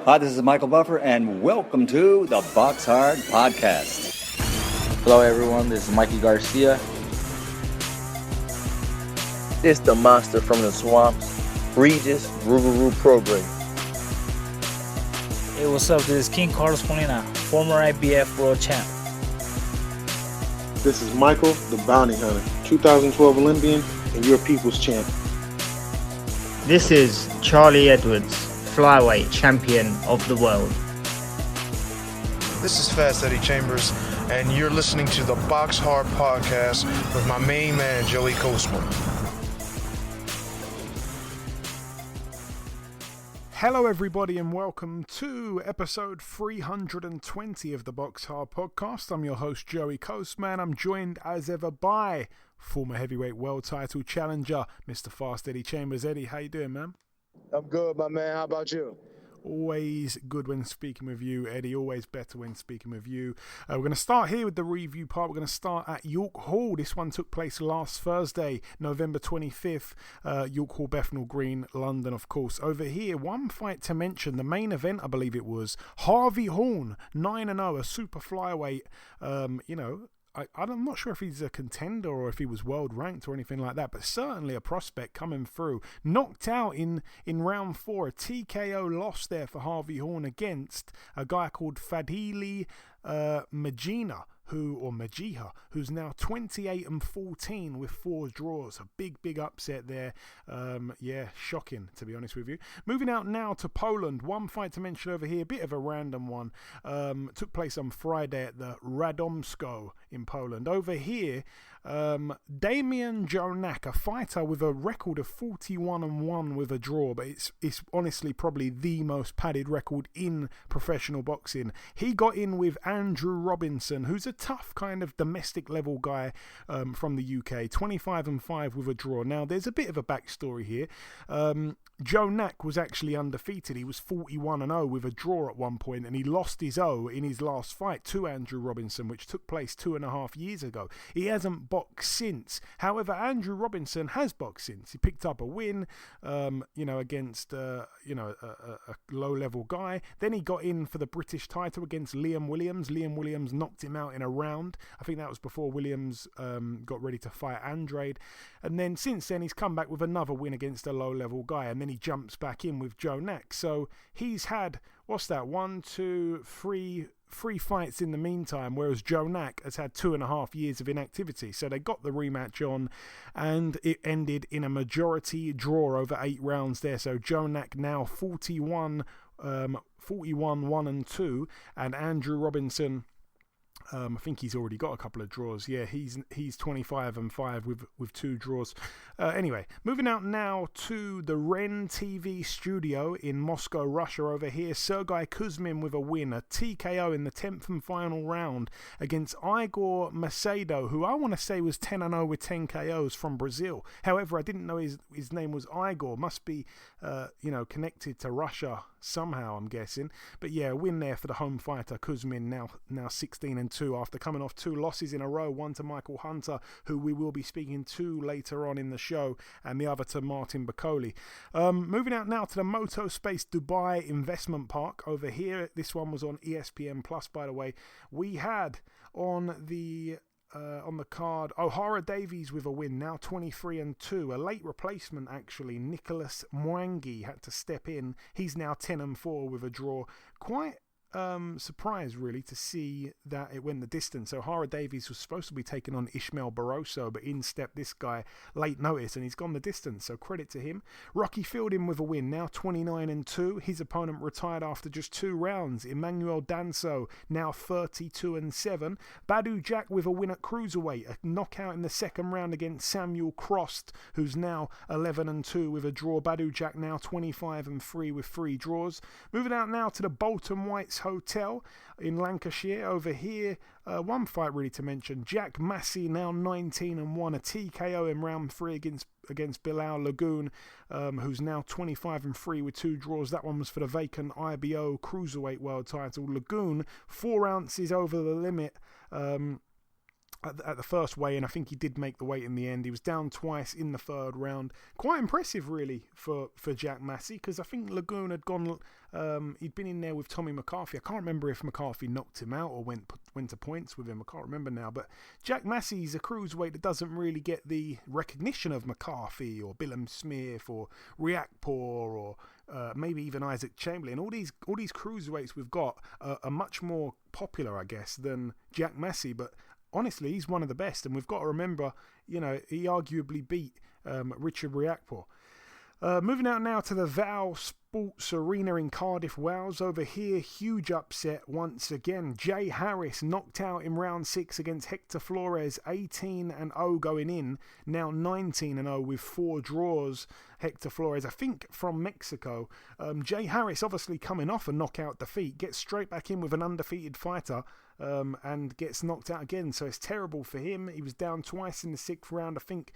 Hi, this is Michael Buffer, and welcome to the BoxHard Podcast. Hello, everyone. This is Mikey Garcia. This the monster from the swamps, Regis Rougarou Program. Hey, what's up? This is King Carlos Molina, former IBF world champ. This is Michael, the Bounty Hunter, 2012 Olympian and your people's champ. This is Charlie Edwards, flyweight champion of the world. This is Fast Eddie Chambers, and you're listening to the BoxHard Podcast with my main man, Joey Coastman. Hello, everybody, and welcome to episode 320 of the BoxHard Podcast. I'm your host, Joey Coastman. I'm joined, as ever, by former heavyweight world title challenger, Mr. Fast Eddie Chambers. Eddie, how you doing, man? I'm good, my man. How about you? Always good when speaking with you, Eddie. Always better when speaking with you. We're going to start here with the review part. We're going to start at York Hall. This one took place last Thursday, November 25th. York Hall, Bethnal Green, London, of course. Over here, one fight to mention. The main event, I believe it was, Harvey Horn, 9-0, a super flyweight. I'm not sure if he's a contender or if he was world ranked or anything like that, but certainly a prospect coming through. Knocked out in round 4, a TKO loss there for Harvey Horn against a guy called Fadhili Majiha, who's now 28-14 with 4 draws. A big upset there. Shocking, to be honest with you. Moving out now to Poland. One fight to mention over here, a bit of a random one. Took place on Friday at the Radomsko in Poland. Over here, Damian Jonak, a fighter with a record of 41-1 with a draw, but it's honestly probably the most padded record in professional boxing. He got in with Andrew Robinson, who's a tough kind of domestic level guy from the UK, 25-5 with a draw. Now there's a bit of a backstory here. Jonak was actually undefeated. He was 41-0 with a draw at one point, and he lost his O in his last fight to Andrew Robinson, which took place 2.5 years ago. He hasn't boxed since. However, Andrew Robinson has boxed since. He picked up a win, against a low-level guy. Then he got in for the British title against Liam Williams. Liam Williams knocked him out in a round. I think that was before Williams got ready to fight Andrade. And then since then, he's come back with another win against a low-level guy, and then he jumps back in with Jonak. So he's had, 3 fights in the meantime, whereas Jonak has had 2.5 years of inactivity. So they got the rematch on, and it ended in a majority draw over 8 rounds there. So Jonak now 41, 1-2, and Andrew Robinson, I think he's already got a couple of draws. Yeah, he's 25-5 with 2 draws. Anyway, moving out now to the Ren TV studio in Moscow, Russia. Over here, Sergei Kuzmin with a win, a TKO in the 10th and final round against Igor Macedo, who I want to say was 10-0 with 10 KOs from Brazil. However, I didn't know his name was Igor. Must be, connected to Russia somehow, I'm guessing. But yeah, a win there for the home fighter Kuzmin, now 16-2 after coming off 2 losses in a row, one to Michael Hunter, who we will be speaking to later on in the show, and the other to Martin Bacoli. Moving out now to the Motospace Dubai Investment Park over here. This one was on ESPN Plus, by the way. We had on the card, O'Hara Davies with a win, now 23-2. A late replacement, actually. Nicholas Mwangi had to step in. He's now 10-4 with a draw. Quite surprised, really, to see that it went the distance. O'Hara Davies was supposed to be taking on Ishmael Barroso, but in stepped this guy late notice, and he's gone the distance, so credit to him. Rocky Fielding with a win, now 29-2. His opponent retired after just 2 rounds. Emmanuel Danso, now 32-7. Badu Jack with a win at cruiserweight, a knockout in the second round against Samuel Crost, who's now 11-2 with a draw. Badu Jack now 25-3 with 3 draws. Moving out now to the Bolton Whites Hotel in Lancashire. Over here, one fight really to mention. Jack Massey now 19-1, a TKO in round 3 against Bilal Lagoon, who's now 25-3 with 2 draws. That one was for the vacant IBO Cruiserweight World title. Lagoon 4 ounces over the limit at the first weigh-in. I think he did make the weight in the end. He was down twice in the third round. Quite impressive, really, for Jack Massey, because I think Lagoon had gone. He'd been in there with Tommy McCarthy. I can't remember if McCarthy knocked him out or went to points with him. I can't remember now. But Jack Massey's a cruiserweight that doesn't really get the recognition of McCarthy or Billum Smith or Riakporhe or maybe even Isaac Chamberlain. All these cruiserweights we've got are much more popular, I guess, than Jack Massey. But honestly, he's one of the best, and we've got to remember, he arguably beat Richard Riakporhe. Moving out now to the Val Sports Arena in Cardiff, Wales. Over here, huge upset once again. Jay Harris knocked out in round 6 against Hector Flores, 18-0 going in, now 19-0 with 4 draws. Hector Flores, I think from Mexico. Jay Harris obviously coming off a knockout defeat, gets straight back in with an undefeated fighter, and gets knocked out again. So it's terrible for him. He was down twice in the 6th round, I think,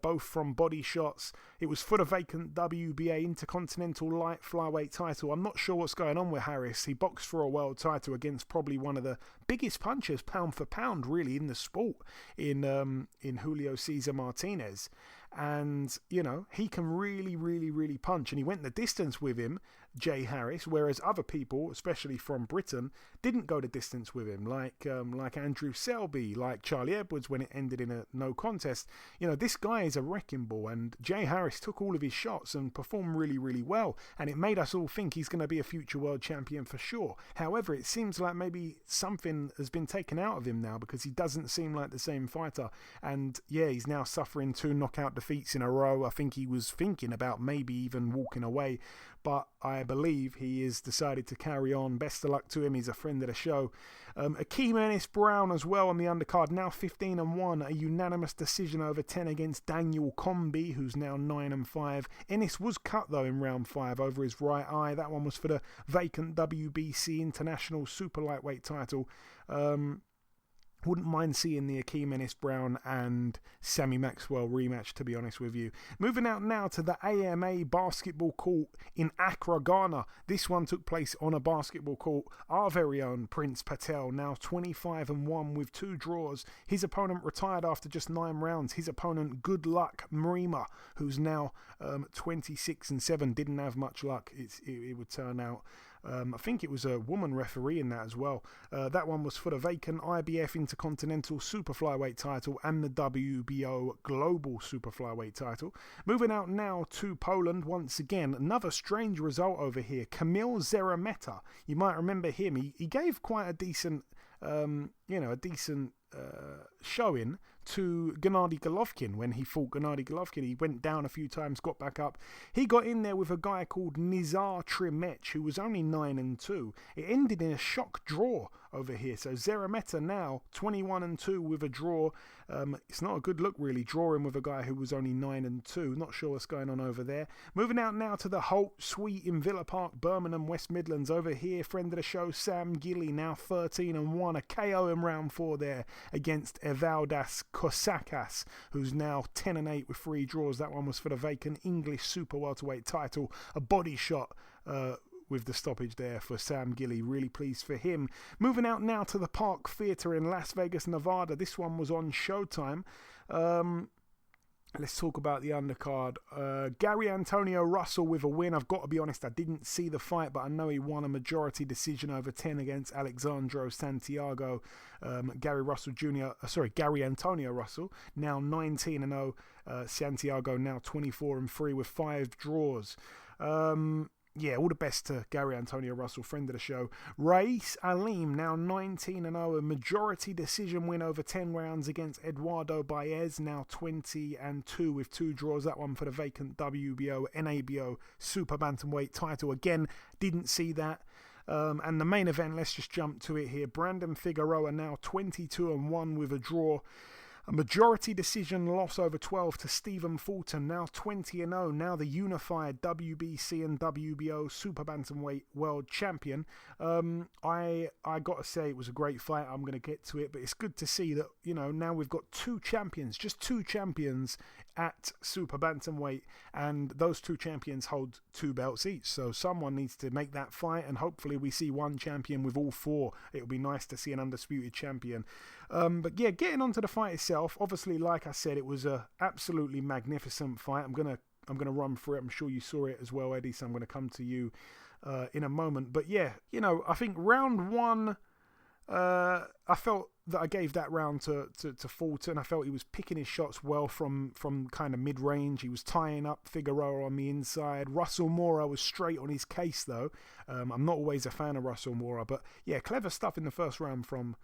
both from body shots. It was for the vacant WBA Intercontinental Light Flyweight title. I'm not sure what's going on with Harris. He boxed for a world title against probably one of the biggest punchers, pound for pound, really, in the sport, in Julio Cesar Martinez. And, he can really, really, really punch. And he went the distance with him, Jay Harris, whereas other people, especially from Britain, didn't go the distance with him, like Andrew Selby, like Charlie Edwards when it ended in a no contest. This guy is a wrecking ball, and Jay Harris took all of his shots and performed really, really well. And it made us all think he's going to be a future world champion for sure. However, it seems like maybe something has been taken out of him now, because he doesn't seem like the same fighter. And yeah, he's now suffering 2 knockout defeats in a row. I think he was thinking about maybe even walking away, but I believe he has decided to carry on. Best of luck to him. He's a friend of the show. Akeem Ennis-Brown as well on the undercard, now 15-1, a unanimous decision over 10 against Daniel Comby, who's now 9-5. Ennis was cut though in round 5 over his right eye. That one was for the vacant WBC International Super Lightweight title. Wouldn't mind seeing the Akeem Ennis-Brown and Sammy Maxwell rematch, to be honest with you. Moving out now to the AMA basketball court in Accra, Ghana. This one took place on a basketball court. Our very own Prince Patel, now 25-1 with 2 draws. His opponent retired after just 9 rounds. His opponent, Good Luck Mrima, who's now 26-7, didn't have much luck, it would turn out. I think it was a woman referee in that as well. That one was for the vacant IBF Intercontinental Super Flyweight title and the WBO Global Super Flyweight title. Moving out now to Poland once again. Another strange result over here. Kamil Szeremeta. You might remember him. He gave quite a decent, showing to Gennady Golovkin when he fought Gennady Golovkin. He went down a few times, got back up. He got in there with a guy called Nizar Trimech, who was only 9-2. It ended in a shock draw over here. So Szeremeta now 21-2 with a draw. It's not a good look, really, drawing with a guy who was only 9-2. Not sure what's going on over there. Moving out now to the Holt Suite in Villa Park, Birmingham, West Midlands. Over here, friend of the show, Sam Gilly, now 13-1. A KO in round 4 there against Evaldas Kosakas, who's now 10-8 with 3 draws. That one was for the vacant English Super Welterweight title. A body shot with the stoppage there for Sam Gilly. Really pleased for him. Moving out now to the Park Theatre in Las Vegas, Nevada. This one was on Showtime. Let's talk about the undercard. Gary Antonio Russell with a win. I've got to be honest, I didn't see the fight, but I know he won a majority decision over 10 against Alexandro Santiago. Gary Antonio Russell, now 19-0. Santiago now 24-3 with 5 draws. All the best to Gary Antonio Russell, friend of the show. Rais Alim, now 19-0, a majority decision win over 10 rounds against Eduardo Baez, now 20-2 with 2 draws. That one for the vacant WBO, NABO Super Bantamweight title. Again, didn't see that. And the main event, let's just jump to it here. Brandon Figueroa now 22-1 with a draw. A majority decision loss over 12 to Stephen Fulton, now 20-0, now the unified WBC and WBO Super Bantamweight World Champion. I got to say it was a great fight. I'm going to get to it, but it's good to see that, now we've got 2 champions, just 2 champions at super bantamweight, and those two champions hold 2 belts each. So someone needs to make that fight, and hopefully we see one champion with all 4. It would be nice to see an undisputed champion. But yeah, getting onto the fight itself, obviously, like I said, it was a absolutely magnificent fight. I'm gonna run through it. I'm sure you saw it as well, Eddie, so I'm gonna come to you in a moment. But yeah, I think round 1, I felt that I gave that round to Fulton. I felt he was picking his shots well from kind of mid-range. He was tying up Figueroa on the inside. Russell Mora was straight on his case, though. I'm not always a fan of Russell Mora, but yeah, clever stuff in the first round from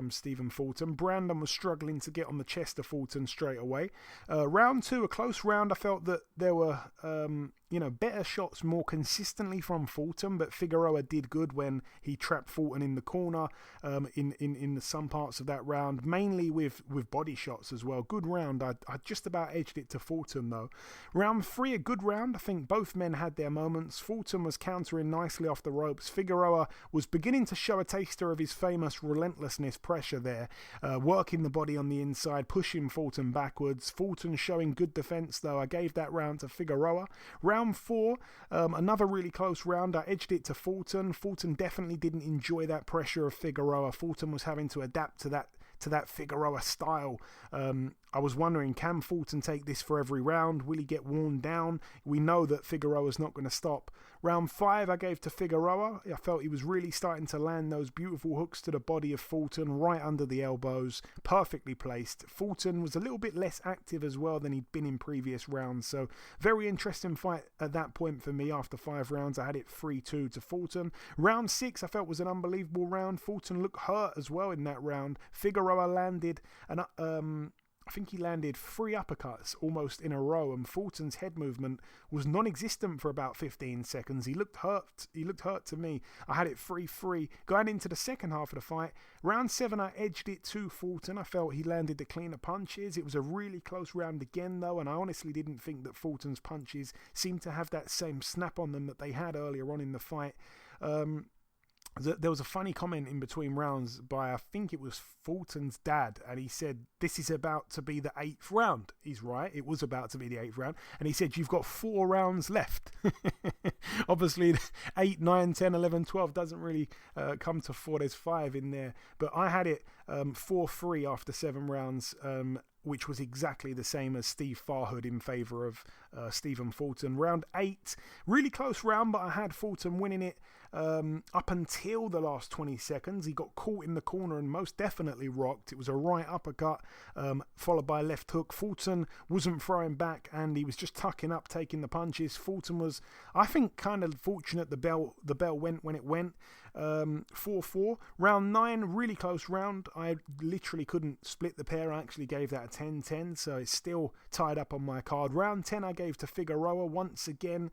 Stephen Fulton. Brandon was struggling to get on the chest of Fulton straight away. Round 2, a close round. I felt that there were better shots more consistently from Fulton, but Figueroa did good when he trapped Fulton in the corner in some parts of that round, mainly with body shots as well. Good round. I just about edged it to Fulton, though. Round 3, a good round. I think both men had their moments. Fulton was countering nicely off the ropes. Figueroa was beginning to show a taster of his famous relentlessness pressure there, working the body on the inside, pushing Fulton backwards. Fulton showing good defense, though. I gave that round to Figueroa. Round 4, another really close round. I edged it to Fulton. Fulton definitely didn't enjoy that pressure of Figueroa. Fulton was having to adapt to that Figueroa style. I was wondering, can Fulton take this for every round? Will he get worn down? We know that Figueroa's not going to stop. Round 5 I gave to Figueroa. I felt he was really starting to land those beautiful hooks to the body of Fulton, right under the elbows, perfectly placed. Fulton was a little bit less active as well than he'd been in previous rounds, so very interesting fight at that point for me. After 5 rounds, I had it 3-2 to Fulton. Round 6 I felt was an unbelievable round. Fulton looked hurt as well in that round. Figueroa landed I think he landed 3 uppercuts almost in a row, and Fulton's head movement was non-existent for about 15 seconds. He looked hurt. He looked hurt to me. I had it 3-3. Going into the second half of the fight, round 7 I edged it to Fulton. I felt he landed the cleaner punches. It was a really close round again, though, and I honestly didn't think that Fulton's punches seemed to have that same snap on them that they had earlier on in the fight. There was a funny comment in between rounds by, I think it was Fulton's dad, and he said, this is about to be the 8th round. He's right, it was about to be the 8th round, and he said, you've got 4 rounds left. Obviously, 8, 9, 10, 11, 12 doesn't really come to 4, there's 5 in there, but I had it 4-3 after 7 rounds, which was exactly the same as Steve Farhood in favour of Stephen Fulton. Round 8, really close round, but I had Fulton winning it up until the last 20 seconds. He got caught in the corner and most definitely rocked. It was a right uppercut followed by a left hook. Fulton wasn't throwing back and he was just tucking up, taking the punches. Fulton was, I think, kind of fortunate the bell went when it went. 4-4. Round 9, really close round. I literally couldn't split the pair. I actually gave that a 10-10, so it's still tied up on my card. Round 10 I gave to Figueroa once again.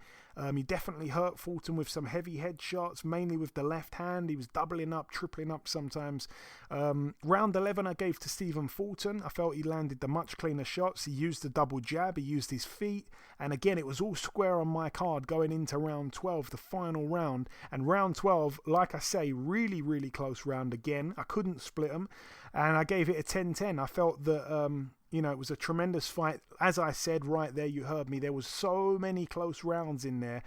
He definitely hurt Fulton with some heavy headshots, mainly with the left hand. He was doubling up, tripling up sometimes. Round 11 I gave to Stephen Fulton. I felt he landed the much cleaner shots. He used the double jab, he used his feet, and again it was all square on my card going into round 12, the final round. And round 12, like I say, really, really close round again. I couldn't split them, and I gave it a 10-10. I felt that it was a tremendous fight. As I said right there, you heard me, there was so many close rounds in there.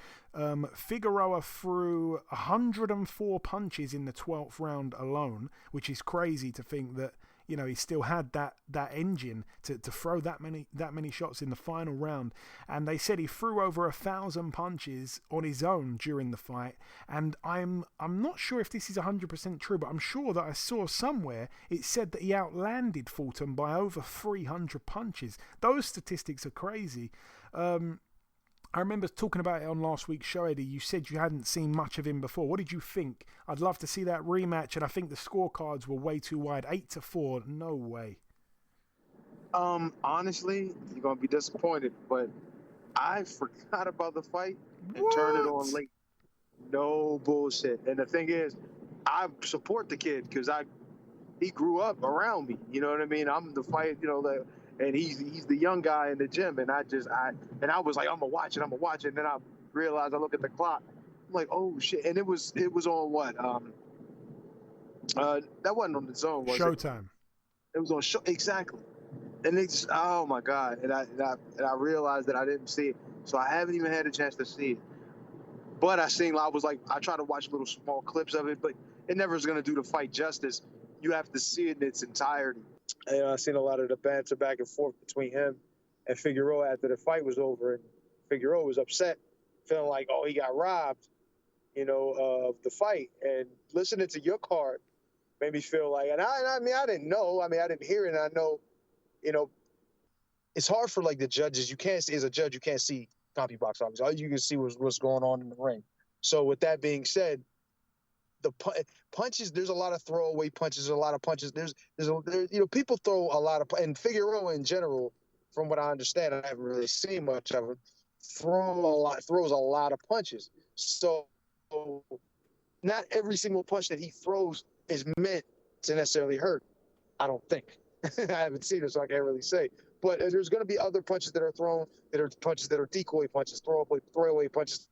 Figueroa threw 104 punches in the 12th round alone, which is crazy to think that he still had that engine to throw that many shots in the final round. And they said he threw over 1,000 punches on his own during the fight. And I'm not sure if this is 100% true, but I'm sure that I saw somewhere it said that he outlanded Fulton by over 300 punches. Those statistics are crazy. I remember talking about it on last week's show, Eddie. You said you hadn't seen much of him before. What did you think? I'd love to see that rematch, and I think the scorecards were way too wide. 8-4, no way. Honestly, you're gonna be disappointed, but I forgot about the fight and turned it on late. No bullshit. And the thing is, I support the kid because he grew up around me. You know what I mean? I'm the fight, and he's the young guy in the gym, and I was like, I'm gonna watch it, and then I realized, I look at the clock, I'm like, oh shit, and it was on what? That wasn't on the Zone, was Showtime. It was on show, exactly. And it's, oh my God. And I realized that I didn't see it. So I haven't even had a chance to see it. But I tried to watch little small clips of it, but it never is going to do the fight justice. You have to see it in its entirety. And I seen a lot of the banter back and forth between him and Figueroa after the fight was over. And Figueroa was upset, feeling like, oh, he got robbed, of the fight. And listening to your card made me feel like, and I mean, I didn't know. I mean, I didn't hear it. And I know, it's hard for like the judges. You can't see, as a judge, you can't see CompuBox office. All you can see was what's going on in the ring. So with that being said, the punches, there's a lot of throwaway punches, a lot of punches. There's people throw a lot of, and Figueroa in general, from what I understand, I haven't really seen much of him, throws a lot of punches. So not every single punch that he throws is meant to necessarily hurt. I don't think. I haven't seen it, so I can't really say. But there's going to be other punches that are thrown that are punches that are decoy punches, throwaway punches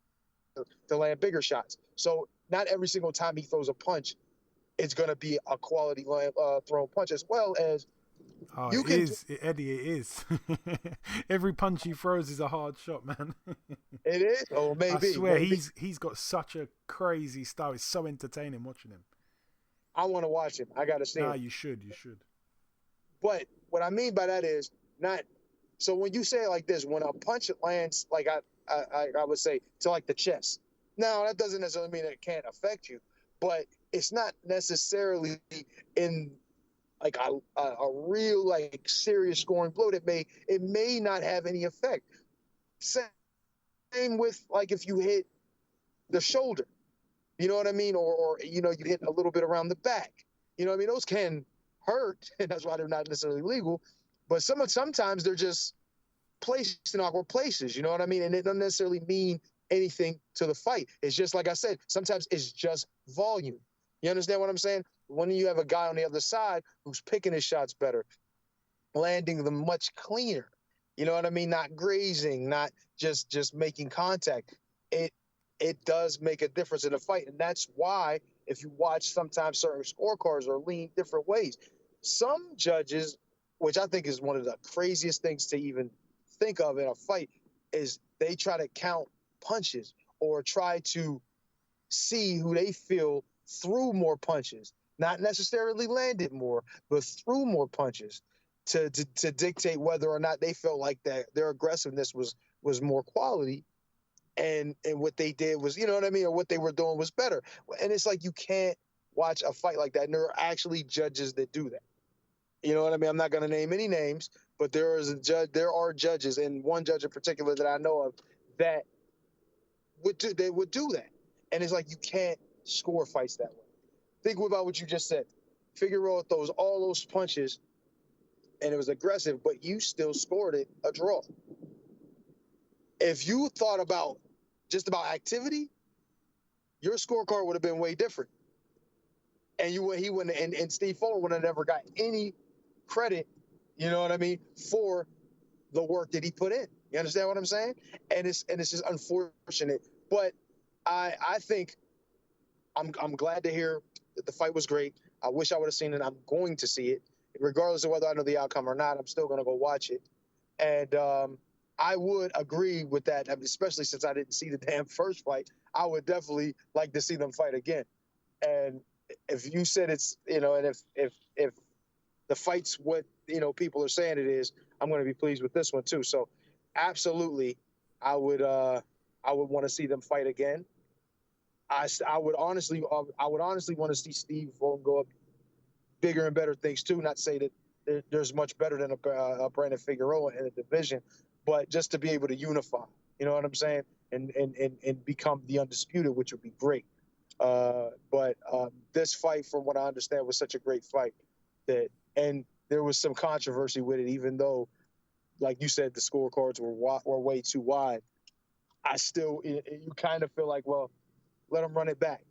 to land bigger shots. So not every single time he throws a punch, it's going to be a quality thrown punch, as well as Eddie, it is. Every punch he throws is a hard shot, man. It is? Oh, maybe. I swear, he's got such a crazy style. It's so entertaining watching him. I want to watch him. I got to see him. You should. But what I mean by that is not. So when you say it like this, when a punch lands, like I would say, to like the chest. Now that doesn't necessarily mean it can't affect you, but it's not necessarily in like a real like serious scoring blow that may not have any effect. Same with like if you hit the shoulder, you know what I mean, or you hit a little bit around the back, you know what I mean. Those can hurt, and that's why they're not necessarily legal. But sometimes they're just placed in awkward places, you know what I mean? And it doesn't necessarily mean anything to the fight. It's just, like I said, sometimes it's just volume. You understand what I'm saying? When you have a guy on the other side who's picking his shots better, landing them much cleaner, you know what I mean? Not grazing, not just making contact. It does make a difference in the fight. And that's why if you watch sometimes certain scorecards are lean different ways. Some judges, which I think is one of the craziest things to even think of in a fight, is they try to count punches or try to see who they feel threw more punches, not necessarily landed more, but threw more punches to dictate whether or not they felt like that their aggressiveness was more quality, and what they did was, you know what I mean, or what they were doing was better. And it's like you can't watch a fight like that. And there are actually judges that do that. You know what I mean? I'm not going to name any names, but there are judges, and one judge in particular that I know of that would do that. And it's like you can't score fights that way. Think about what you just said. Figueroa throws all those punches, and it was aggressive, but you still scored it a draw. If you thought about just about activity, your scorecard would have been way different. And he wouldn't, and Steve Fuller would have never got any credit, you know what I mean, for the work that he put in. You understand what I'm saying? And it's just unfortunate. But I think I'm glad to hear that the fight was great. I wish I would have seen it. I'm going to see it. Regardless of whether I know the outcome or not, I'm still going to go watch it. And I would agree with that, especially since I didn't see the damn first fight. I would definitely like to see them fight again. And if you said it's, and if the fight's what, people are saying it is, I'm going to be pleased with this one too. So absolutely, I would want to see them fight again. I would honestly want to see Steve Vaughn go up bigger and better things too. Not to say that there's much better than a Brandon Figueroa in the division, but just to be able to unify, you know what I'm saying, and become the undisputed, which would be great. But this fight, from what I understand, was such a great fight and there was some controversy with it, even though, like you said, the scorecards were way too wide. I still, you kind of feel like, well, let them run it back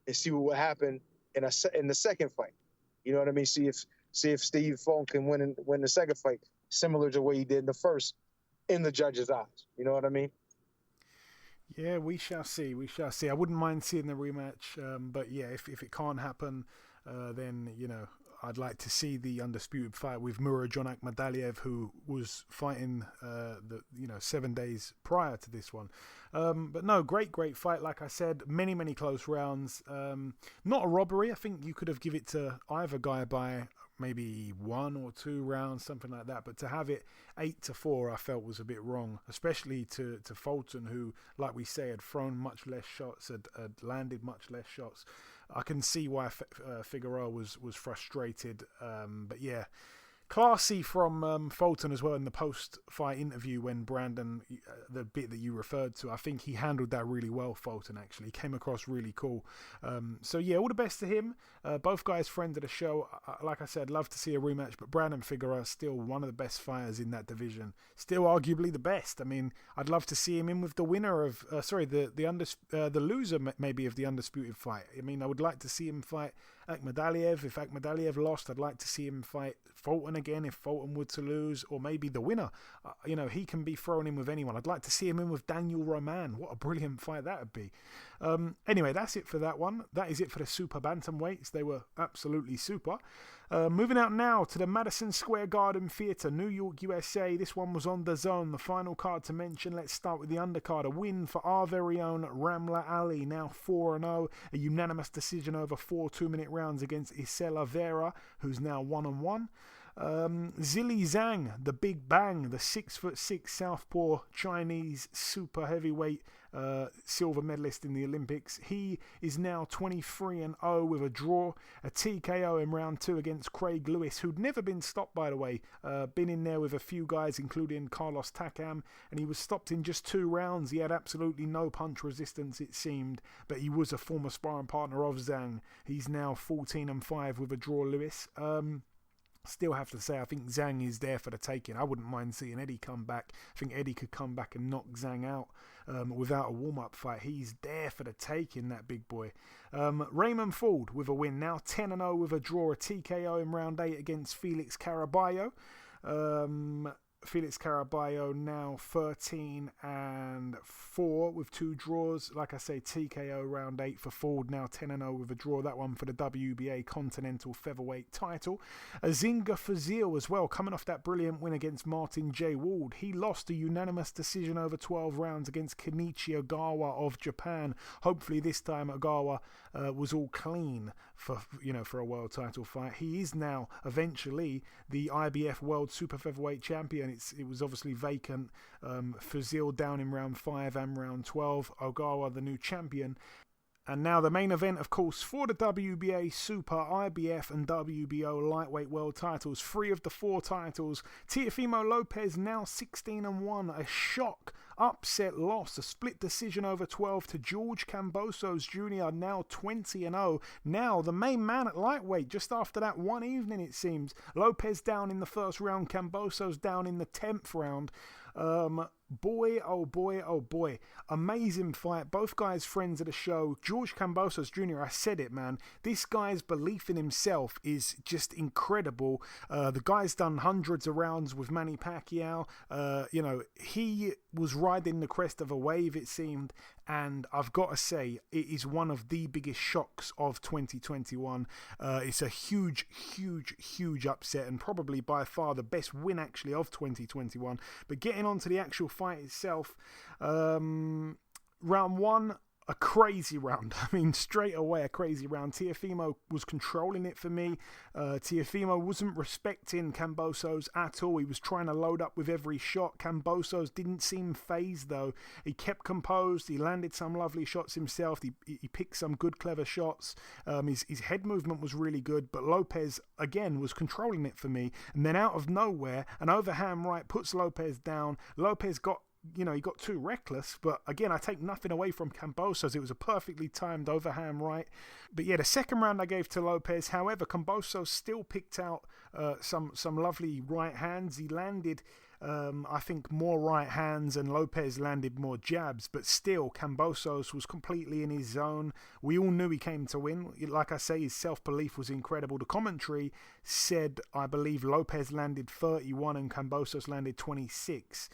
and see what would happen in the second fight. You know what I mean? See if Steve Fong can win the second fight, similar to what he did in the first, in the judges' eyes. You know what I mean? Yeah, we shall see. I wouldn't mind seeing the rematch, but yeah, if it can't happen, then I'd like to see the undisputed fight with Murodjon Akhmadaliev, who was fighting 7 days prior to this one. But no, great fight. Like I said, many close rounds. Not a robbery. I think you could have given it to either guy by maybe 1 or 2 rounds, something like that. But to have it 8-4, I felt was a bit wrong, especially to Fulton, who, like we say, had thrown much less shots, had landed much less shots. I can see why Figueroa was frustrated. But yeah, classy from Fulton as well in the post-fight interview when Brandon, the bit that you referred to, I think he handled that really well, Fulton, actually. He came across really cool. So yeah, all the best to him. Both guys friends of the show. Like I said, love to see a rematch, but Brandon Figueroa is still one of the best fighters in that division. Still arguably the best. I mean, I'd love to see him in with the winner of, the loser maybe of the undisputed fight. I mean, I would like to see him fight Akhmadaliev. If Akhmadaliev lost, I'd like to see him fight Fulton again if Fulton were to lose, or maybe the winner. He can be thrown in with anyone. I'd like to see him in with Daniel Roman. What a brilliant fight that would be. Anyway, that's it for that one. That is it for the super bantamweights. They were absolutely super. Moving out now to the Madison Square Garden Theatre, New York, USA. This one was on DAZN. The final card to mention. Let's start with the undercard. A win for our very own Ramla Ali, now 4-0. A unanimous decision over 4 2-minute rounds against Isela Vera, who's now 1-1. Zili Zhang, the Big Bang, the 6'6" southpaw Chinese super heavyweight silver medalist in the Olympics. He is now 23-0 with a draw, a TKO in round 2 against Craig Lewis, who'd never been stopped, by the way. Been in there with a few guys, including Carlos Takam, and he was stopped in just 2 rounds. He had absolutely no punch resistance, it seemed, but he was a former sparring partner of Zhang. He's now 14-5 with a draw, Lewis. Still have to say, I think Zhang is there for the taking. I wouldn't mind seeing Eddie come back. I think Eddie could come back and knock Zhang out without a warm-up fight. He's there for the taking, that big boy. Raymond Ford with a win, now 10-0 with a draw, a TKO in round 8 against Felix Caraballo. Felix Caraballo now 13-4 with 2 draws. Like I say, TKO round 8 for Ford, now 10-0 with a draw. That one for the WBA Continental Featherweight title. Azinga Fazil as well, coming off that brilliant win against Martin J. Ward. He lost a unanimous decision over 12 rounds against Kenichi Ogawa of Japan. Hopefully this time Ogawa was all clean for a world title fight. He is now eventually the IBF World Super Featherweight Champion. It was obviously vacant. Fazil down in round 5 and round 12. Ogawa the new champion. And now the main event, of course, for the WBA Super, IBF and WBO lightweight world titles. 3 of the 4 titles. Teofimo Lopez now 16-1. A shock, upset loss. A split decision over 12 to George Kambosos Jr. now 20-0. Now the main man at lightweight. Just after that one evening, it seems. Lopez down in the first round. Kambosos down in the 10th round. Boy, oh boy, oh boy. Amazing fight. Both guys friends of the show. George Kambosos Jr., I said it, man. This guy's belief in himself is just incredible. The guy's done hundreds of rounds with Manny Pacquiao. He was riding the crest of a wave, it seemed. And I've got to say, it is one of the biggest shocks of 2021. It's a huge upset, and probably by far the best win, actually, of 2021. But getting on to the actual fight itself, round 1, a crazy round. I mean, straight away, a crazy round. Teofimo was controlling it for me. Teofimo wasn't respecting Kambosos at all. He was trying to load up with every shot. Kambosos didn't seem phased, though. He kept composed. He landed some lovely shots himself. He picked some good, clever shots. His head movement was really good, but Lopez, again, was controlling it for me. And then out of nowhere, an overhand right puts Lopez down. Lopez got he got too reckless, but again, I take nothing away from Kambosos. It was a perfectly timed overhand right. But yeah, the second round I gave to Lopez. However, Kambosos still picked out some lovely right hands. He landed, I think, more right hands, and Lopez landed more jabs, but still, Kambosos was completely in his zone. We all knew he came to win. Like I say, his self-belief was incredible. The commentary said, I believe, Lopez landed 31 and Kambosos landed 26.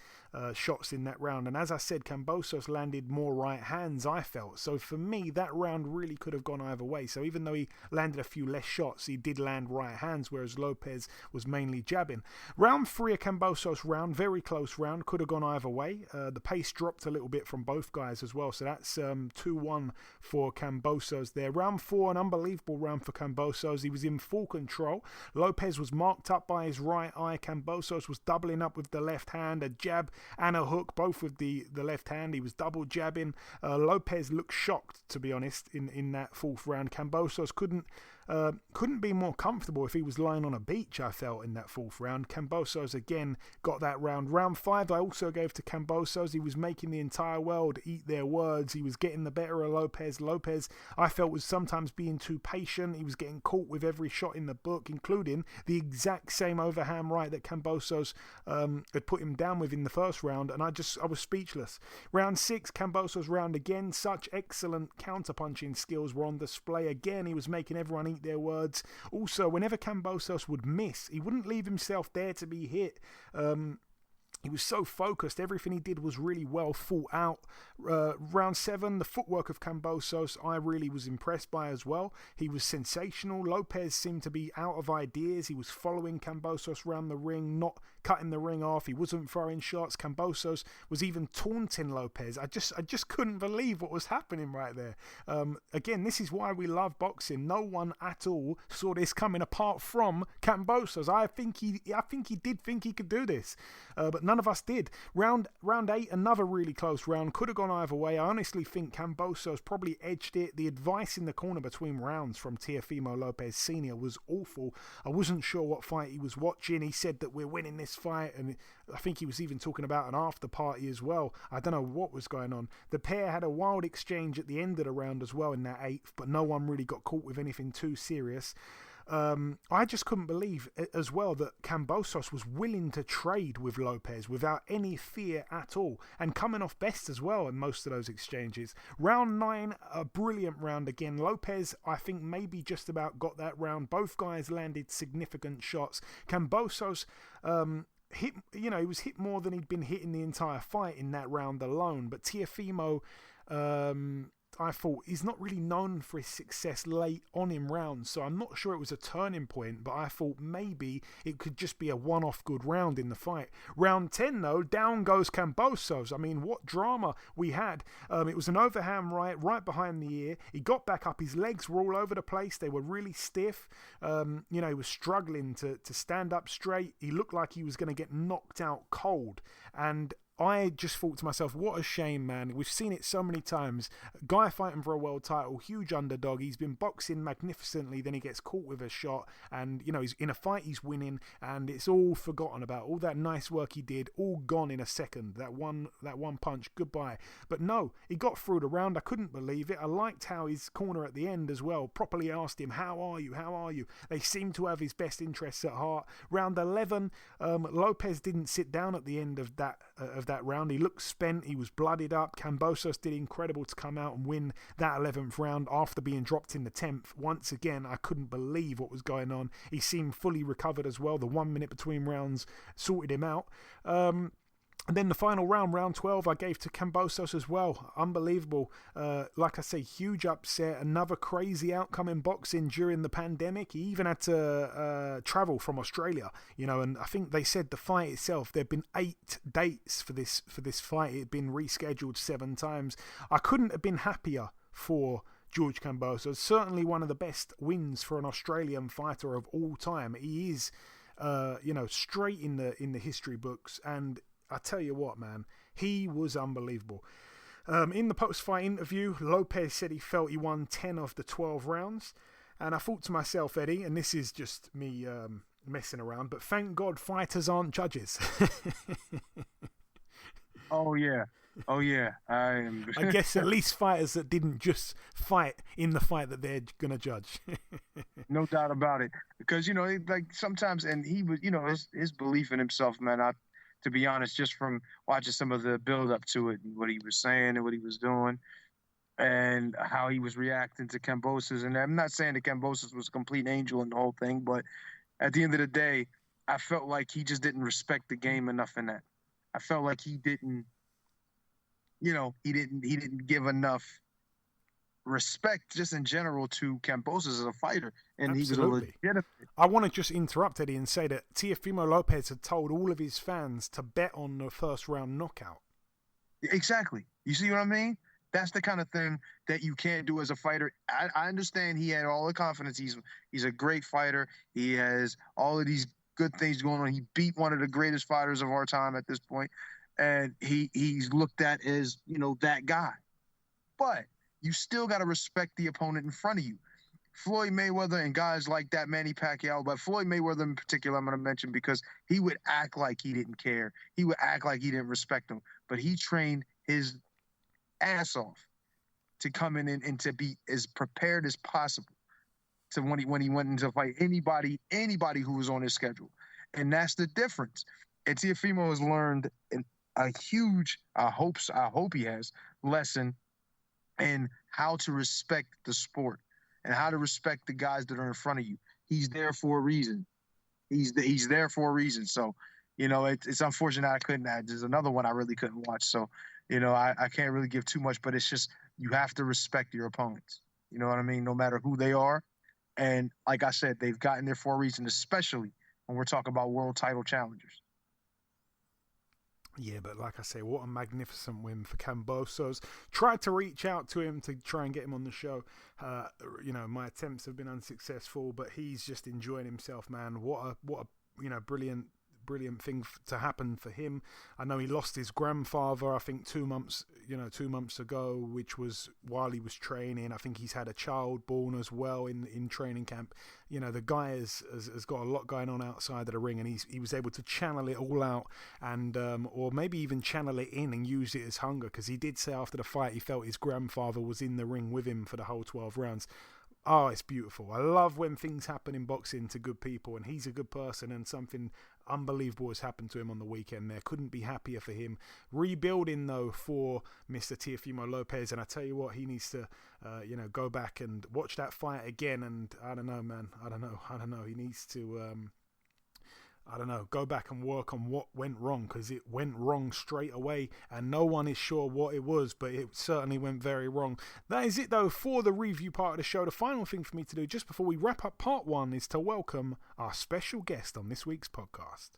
shots in that round. And as I said, Kambosos landed more right hands, I felt. So for me, that round really could have gone either way. So even though he landed a few less shots, he did land right hands, whereas Lopez was mainly jabbing. Round 3 of Kambosos round, very close round, could have gone either way. The pace dropped a little bit from both guys as well. So that's 2-1 for Kambosos there. Round 4, an unbelievable round for Kambosos. He was in full control. Lopez was marked up by his right eye. Kambosos was doubling up with the left hand, a jab and a hook, both with the left hand. He was double jabbing. Lopez looked shocked, to be honest, in that 4th round. Kambosos couldn't be more comfortable if he was lying on a beach, I felt, in that 4th round. Kambosos again got that round. Round 5 I also gave to Kambosos. He was making the entire world eat their words. He was getting the better of Lopez. Lopez, I felt, was sometimes being too patient. He was getting caught with every shot in the book, including the exact same overhand right that Kambosos had put him down with in the 1st round, and I was speechless. Round 6, Kambosos round again. Such excellent counterpunching skills were on display. Again, he was making everyone eat their words. Also, whenever Kambosos would miss, he wouldn't leave himself there to be hit. He was so focused. Everything he did was really well thought out. Round 7, the footwork of Kambosos, I really was impressed by as well. He was sensational. Lopez seemed to be out of ideas. He was following Kambosos around the ring, not cutting the ring off. He wasn't throwing shots. Kambosos was even taunting Lopez. I just couldn't believe what was happening right there. Again, this is why we love boxing. No one at all saw this coming apart from Kambosos. I think he did think he could do this, but none of us did. Round 8, another really close round. Could have gone either way. I honestly think Kambosos probably edged it. The advice in the corner between rounds from Teofimo Lopez Sr. was awful. I wasn't sure what fight he was watching. He said that we're winning this fight, and I think he was even talking about an after party as well. I don't know what was going on. The pair had a wild exchange at the end of the round as well in that 8th, but no one really got caught with anything too serious. I just couldn't believe as well that Kambosos was willing to trade with Lopez without any fear at all, and coming off best as well in most of those exchanges. Round 9, a brilliant round again. Lopez, I think, maybe just about got that round. Both guys landed significant shots. Kambosos he was hit more than he'd been hit in the entire fight in that round alone, but Teofimo, I thought, he's not really known for his success late on in rounds, so I'm not sure it was a turning point, but I thought maybe it could just be a one-off good round in the fight. Round 10, though, down goes Kambosos. I mean, what drama we had. It was an overhand right behind the ear. He got back up. His legs were all over the place. They were really stiff. He was struggling to stand up straight. He looked like he was going to get knocked out cold, and I just thought to myself, what a shame, man. We've seen it so many times. Guy fighting for a world title, huge underdog. He's been boxing magnificently, then he gets caught with a shot, and he's in a fight, he's winning, and it's all forgotten about. All that nice work he did, all gone in a second. That one punch, goodbye. But no, he got through the round. I couldn't believe it. I liked how his corner at the end as well properly asked him, how are you? They seem to have his best interests at heart. Round 11, Lopez didn't sit down at the end of that round. He looked spent. He was blooded up. Kambosos did incredible to come out and win that 11th round after being dropped in the 10th. Once again, I couldn't believe what was going on. He seemed fully recovered as well. The 1 minute between rounds sorted him out. And then the final round, round 12, I gave to Kambosos as well. Unbelievable. Like I say, huge upset. Another crazy outcome in boxing during the pandemic. He even had to travel from Australia, and I think they said the fight itself, there had been 8 dates for this fight. It had been rescheduled 7 times. I couldn't have been happier for George Kambosos. Certainly one of the best wins for an Australian fighter of all time. He is, straight in the history books, and I tell you what, man, he was unbelievable. In the post-fight interview, Lopez said he felt he won 10 of the 12 rounds. And I thought to myself, Eddie, and this is just me messing around, but thank God fighters aren't judges. Oh, yeah. I guess at least fighters that didn't just fight in the fight that they're going to judge. No doubt about it. Because, like sometimes, and he was, his belief in himself, man, to be honest, just from watching some of the build up to it, and what he was saying and what he was doing and how he was reacting to Kambosos. And I'm not saying that Kambosos was a complete angel in the whole thing, but at the end of the day, I felt like he just didn't respect the game enough in that. I felt like he didn't, he didn't give enough respect just in general to Kambosos as a fighter, and Absolutely. He was a legitimate. I want to just interrupt Eddie and say that Teofimo Lopez had told all of his fans to bet on the first round knockout. Exactly. You see what I mean? That's the kind of thing that you can't do as a fighter. I understand he had all the confidence. He's a great fighter. He has all of these good things going on. He beat one of the greatest fighters of our time at this point, and he's looked at as, that guy. But you still got to respect the opponent in front of you. Floyd Mayweather and guys like that, Manny Pacquiao, but Floyd Mayweather in particular, I'm going to mention because he would act like he didn't care. He would act like he didn't respect him, but he trained his ass off to come in and to be as prepared as possible to when he went into fight anybody who was on his schedule. And that's the difference. And Teofimo has learned a huge, I hope he has, lesson in how to respect the sport and how to respect the guys that are in front of you. He's there for a reason. He's there for a reason. So, it's unfortunate I couldn't. There's another one I really couldn't watch. So, I can't really give too much, but it's just you have to respect your opponents. You know what I mean? No matter who they are. And like I said, they've gotten there for a reason, especially when we're talking about world title challengers. Yeah, but like I say, what a magnificent win for Kambosos. Tried to reach out to him to try and get him on the show. My attempts have been unsuccessful, but he's just enjoying himself, man. What a brilliant thing to happen for him. I know he lost his grandfather, I think 2 months ago, which was while he was training. I think he's had a child born as well in training camp. The guy has got a lot going on outside of the ring, and he was able to channel it all out, and or maybe even channel it in and use it as hunger, because he did say after the fight he felt his grandfather was in the ring with him for the whole 12 rounds. Oh, it's beautiful. I love when things happen in boxing to good people, and he's a good person, and something unbelievable has happened to him on the weekend there. Couldn't be happier for him. Rebuilding, though, for Mr. Teofimo Lopez, and I tell you what, he needs to, go back and watch that fight again, and I don't know, man. I don't know. He needs to... go back and work on what went wrong, because it went wrong straight away and no one is sure what it was, but it certainly went very wrong. That is it, though, for the review part of the show. The final thing for me to do just before we wrap up part one is to welcome our special guest on this week's podcast.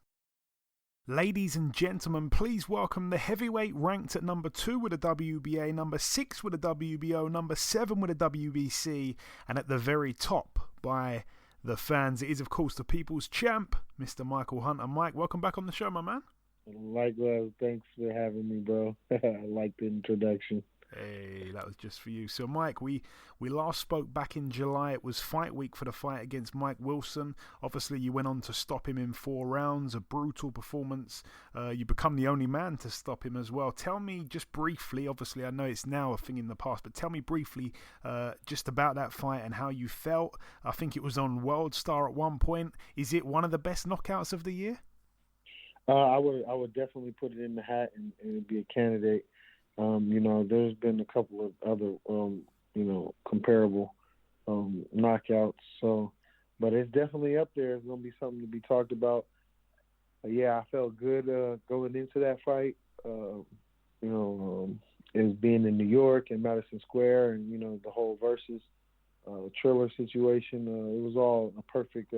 Ladies and gentlemen, please welcome the heavyweight ranked at number 2 with the WBA, number 6 with the WBO, number 7 with the WBC, and at the very top by the fans, it is of course the people's champ, Mr. Michael Hunter. Mike, welcome back on the show, my man. Likewise, thanks for having me, bro. I like the introduction. Hey, that was just for you. So, Mike, we last spoke back in July. It was fight week for the fight against Mike Wilson. Obviously, you went on to stop him in 4 rounds, a brutal performance. You become the only man to stop him as well. Tell me just briefly, obviously, I know it's now a thing in the past, but tell me briefly just about that fight and how you felt. I think it was on World Star at one point. Is it one of the best knockouts of the year? I would definitely put it in the hat and it'd be a candidate. There's been a couple of other, comparable knockouts. So, but it's definitely up there. It's going to be something to be talked about. I felt good going into that fight. It was being in New York and Madison Square, and the whole versus Triller situation. It was all a perfect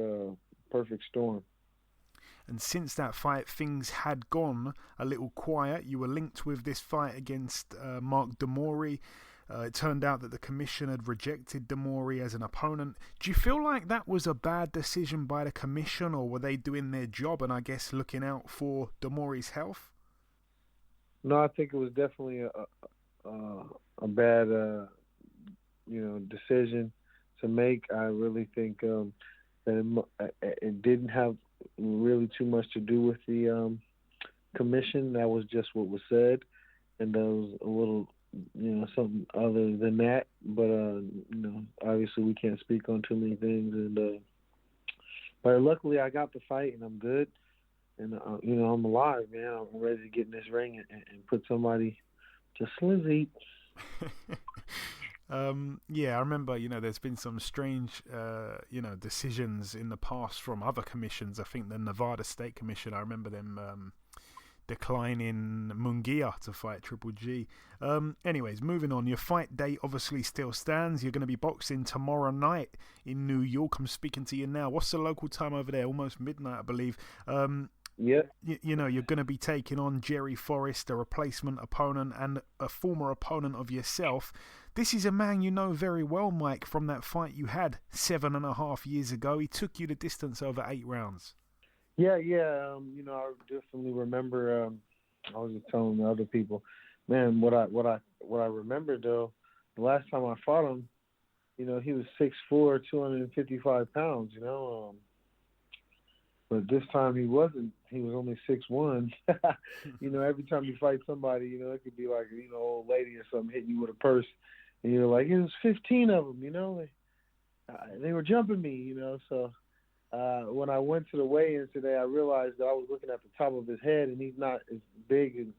storm. And since that fight, things had gone a little quiet. You were linked with this fight against Mark Mori. It turned out that the commission had rejected Mori as an opponent. Do you feel like that was a bad decision by the commission, or were they doing their job and I guess looking out for Mori's health? No, I think it was definitely a bad decision to make. I really think that it didn't have really too much to do with the commission. That was just what was said, and there was a little something other than that, but obviously we can't speak on too many things, and but luckily I got the fight and I'm good, and I'm alive, man. I'm ready to get in this ring and put somebody to slizzy. I remember, there's been some strange, decisions in the past from other commissions. I think the Nevada State Commission, I remember them declining Munguia to fight Triple G. Anyways, moving on. Your fight date obviously still stands. You're going to be boxing tomorrow night in New York. I'm speaking to you now. What's the local time over there? Almost midnight, I believe. Yeah. You know, you're going to be taking on Jerry Forrest, a replacement opponent and a former opponent of yourself. This is a man you know very well, Mike, from that fight you had 7.5 years ago. He took you the distance over 8 rounds. Yeah. You know, I definitely remember. I was just telling the other people, man, what I remember though, the last time I fought him, you know, he was 6'4", 255 pounds. You know, but this time he wasn't. He was only 6'1". You know, every time you fight somebody, you know, it could be like, you know, old lady or something hitting you with a purse, and you're like, it was 15 of them. You know, they were jumping me. You know, so. When I went to the weigh-in today, I realized that I was looking at the top of his head, and he's not as big and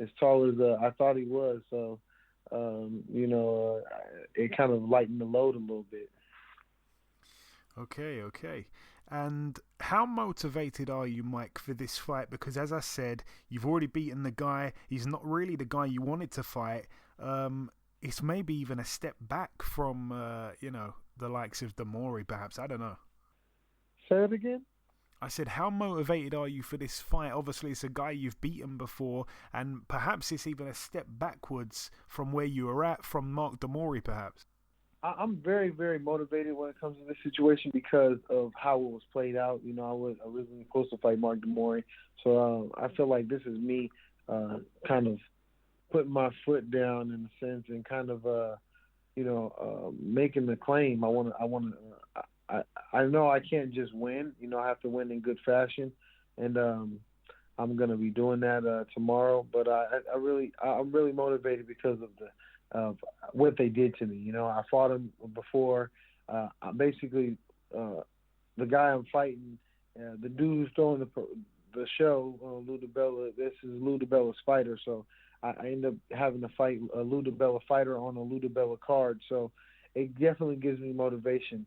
as tall as I thought he was. So, you know, it kind of lightened the load a little bit. Okay. And how motivated are you, Mike, for this fight? Because as I said, you've already beaten the guy. He's not really the guy you wanted to fight. It's maybe even a step back from, you know, the likes of the Mori, perhaps. I don't know. Say it again? I said, how motivated are you for this fight? Obviously, it's a guy you've beaten before, and perhaps it's even a step backwards from where you were at, from Mark Demori, perhaps. I'm very, very motivated when it comes to this situation because of how it was played out. You know, I was originally supposed to fight Mark Demori, so I feel like this is me kind of putting my foot down in a sense and kind of, you know, making the claim. I know I can't just win. You know, I have to win in good fashion, and I'm going to be doing that tomorrow. But I'm really motivated because of what they did to me. You know, I fought him before. Basically, the guy I'm fighting, the dude who's throwing the show, Lou DiBella. This is Lou DiBella's fighter, so I end up having to fight a Lou DiBella fighter on a Lou DiBella card. So it definitely gives me motivation.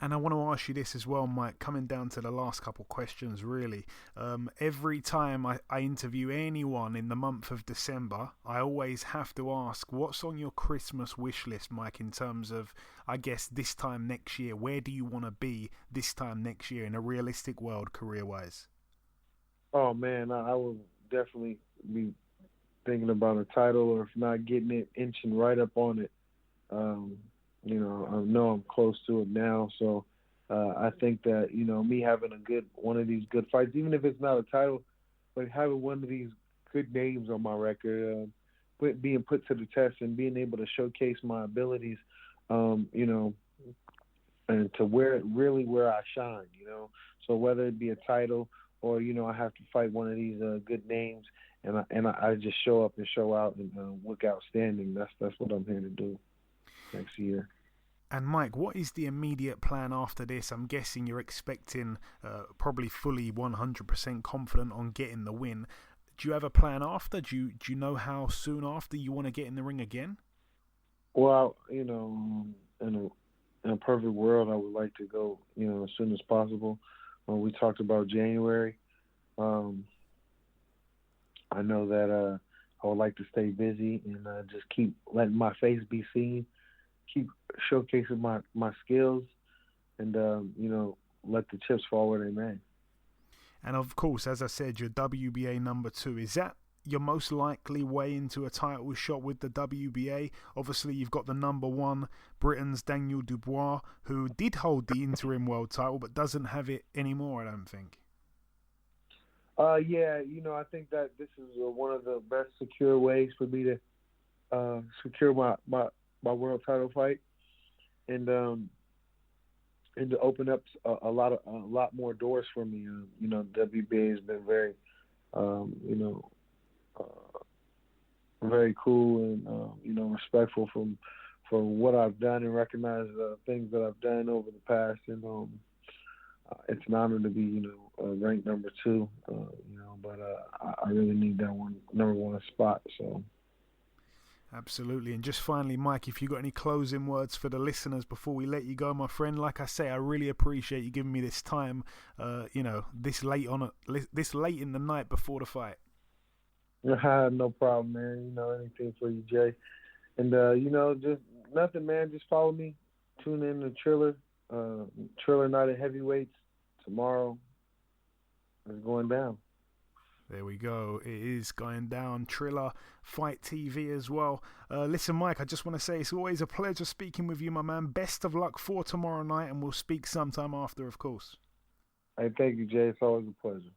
And I want to ask you this as well, Mike, coming down to the last couple questions, really. Every time I interview anyone in the month of December, I always have to ask, what's on your Christmas wish list, Mike, in terms of, I guess, this time next year? Where do you want to be this time next year in a realistic world, career-wise? Oh, man, I will definitely be thinking about a title, or if not getting it, inching right up on it. You know I'm close to it now, so I think that, you know, me having one of these good fights, even if it's not a title, but having one of these good names on my record, being put to the test and being able to showcase my abilities, you know, and to where I shine, you know. So whether it be a title or, you know, I have to fight one of these good names, and I just show up and show out and look outstanding. That's what I'm here to do next year. And Mike, what is the immediate plan after this? I'm guessing you're expecting probably fully 100% confident on getting the win. Do you have a plan after? Do you know how soon after you want to get in the ring again? Well, you know, in a perfect world, I would like to go, you know, as soon as possible. We talked about January. I know that I would like to stay busy and just keep letting my face be seen. Keep showcasing my skills, and you know, let the chips fall where they may. And of course, as I said, your WBA number 2, is that your most likely way into a title shot with the WBA? Obviously, you've got the number 1, Britain's Daniel Dubois, who did hold the interim world title but doesn't have it anymore, I don't think. Yeah, you know, I think that this is one of the best secure ways for me to secure my world title fight, and to open up a lot more doors for me. You know, WBA has been very, you know, very cool and you know, respectful for what I've done and recognize things that I've done over the past. And it's an honor to be, you know, ranked number 2. You know, but I really need that number 1 spot. So. Absolutely. And just finally, Mike, if you got any closing words for the listeners before we let you go, my friend, like I say, I really appreciate you giving me this time, this late in the night before the fight. No problem, man. Anything for you, Jay. And, just nothing, man. Just follow me. Tune in to Triller. Triller Night at Heavyweights tomorrow. It's going down. There we go. It is going down. Triller Fight TV as well. Listen, Mike, I just want to say it's always a pleasure speaking with you, my man. Best of luck for tomorrow night, and we'll speak sometime after, of course. Hey, thank you, Jay. It's always a pleasure.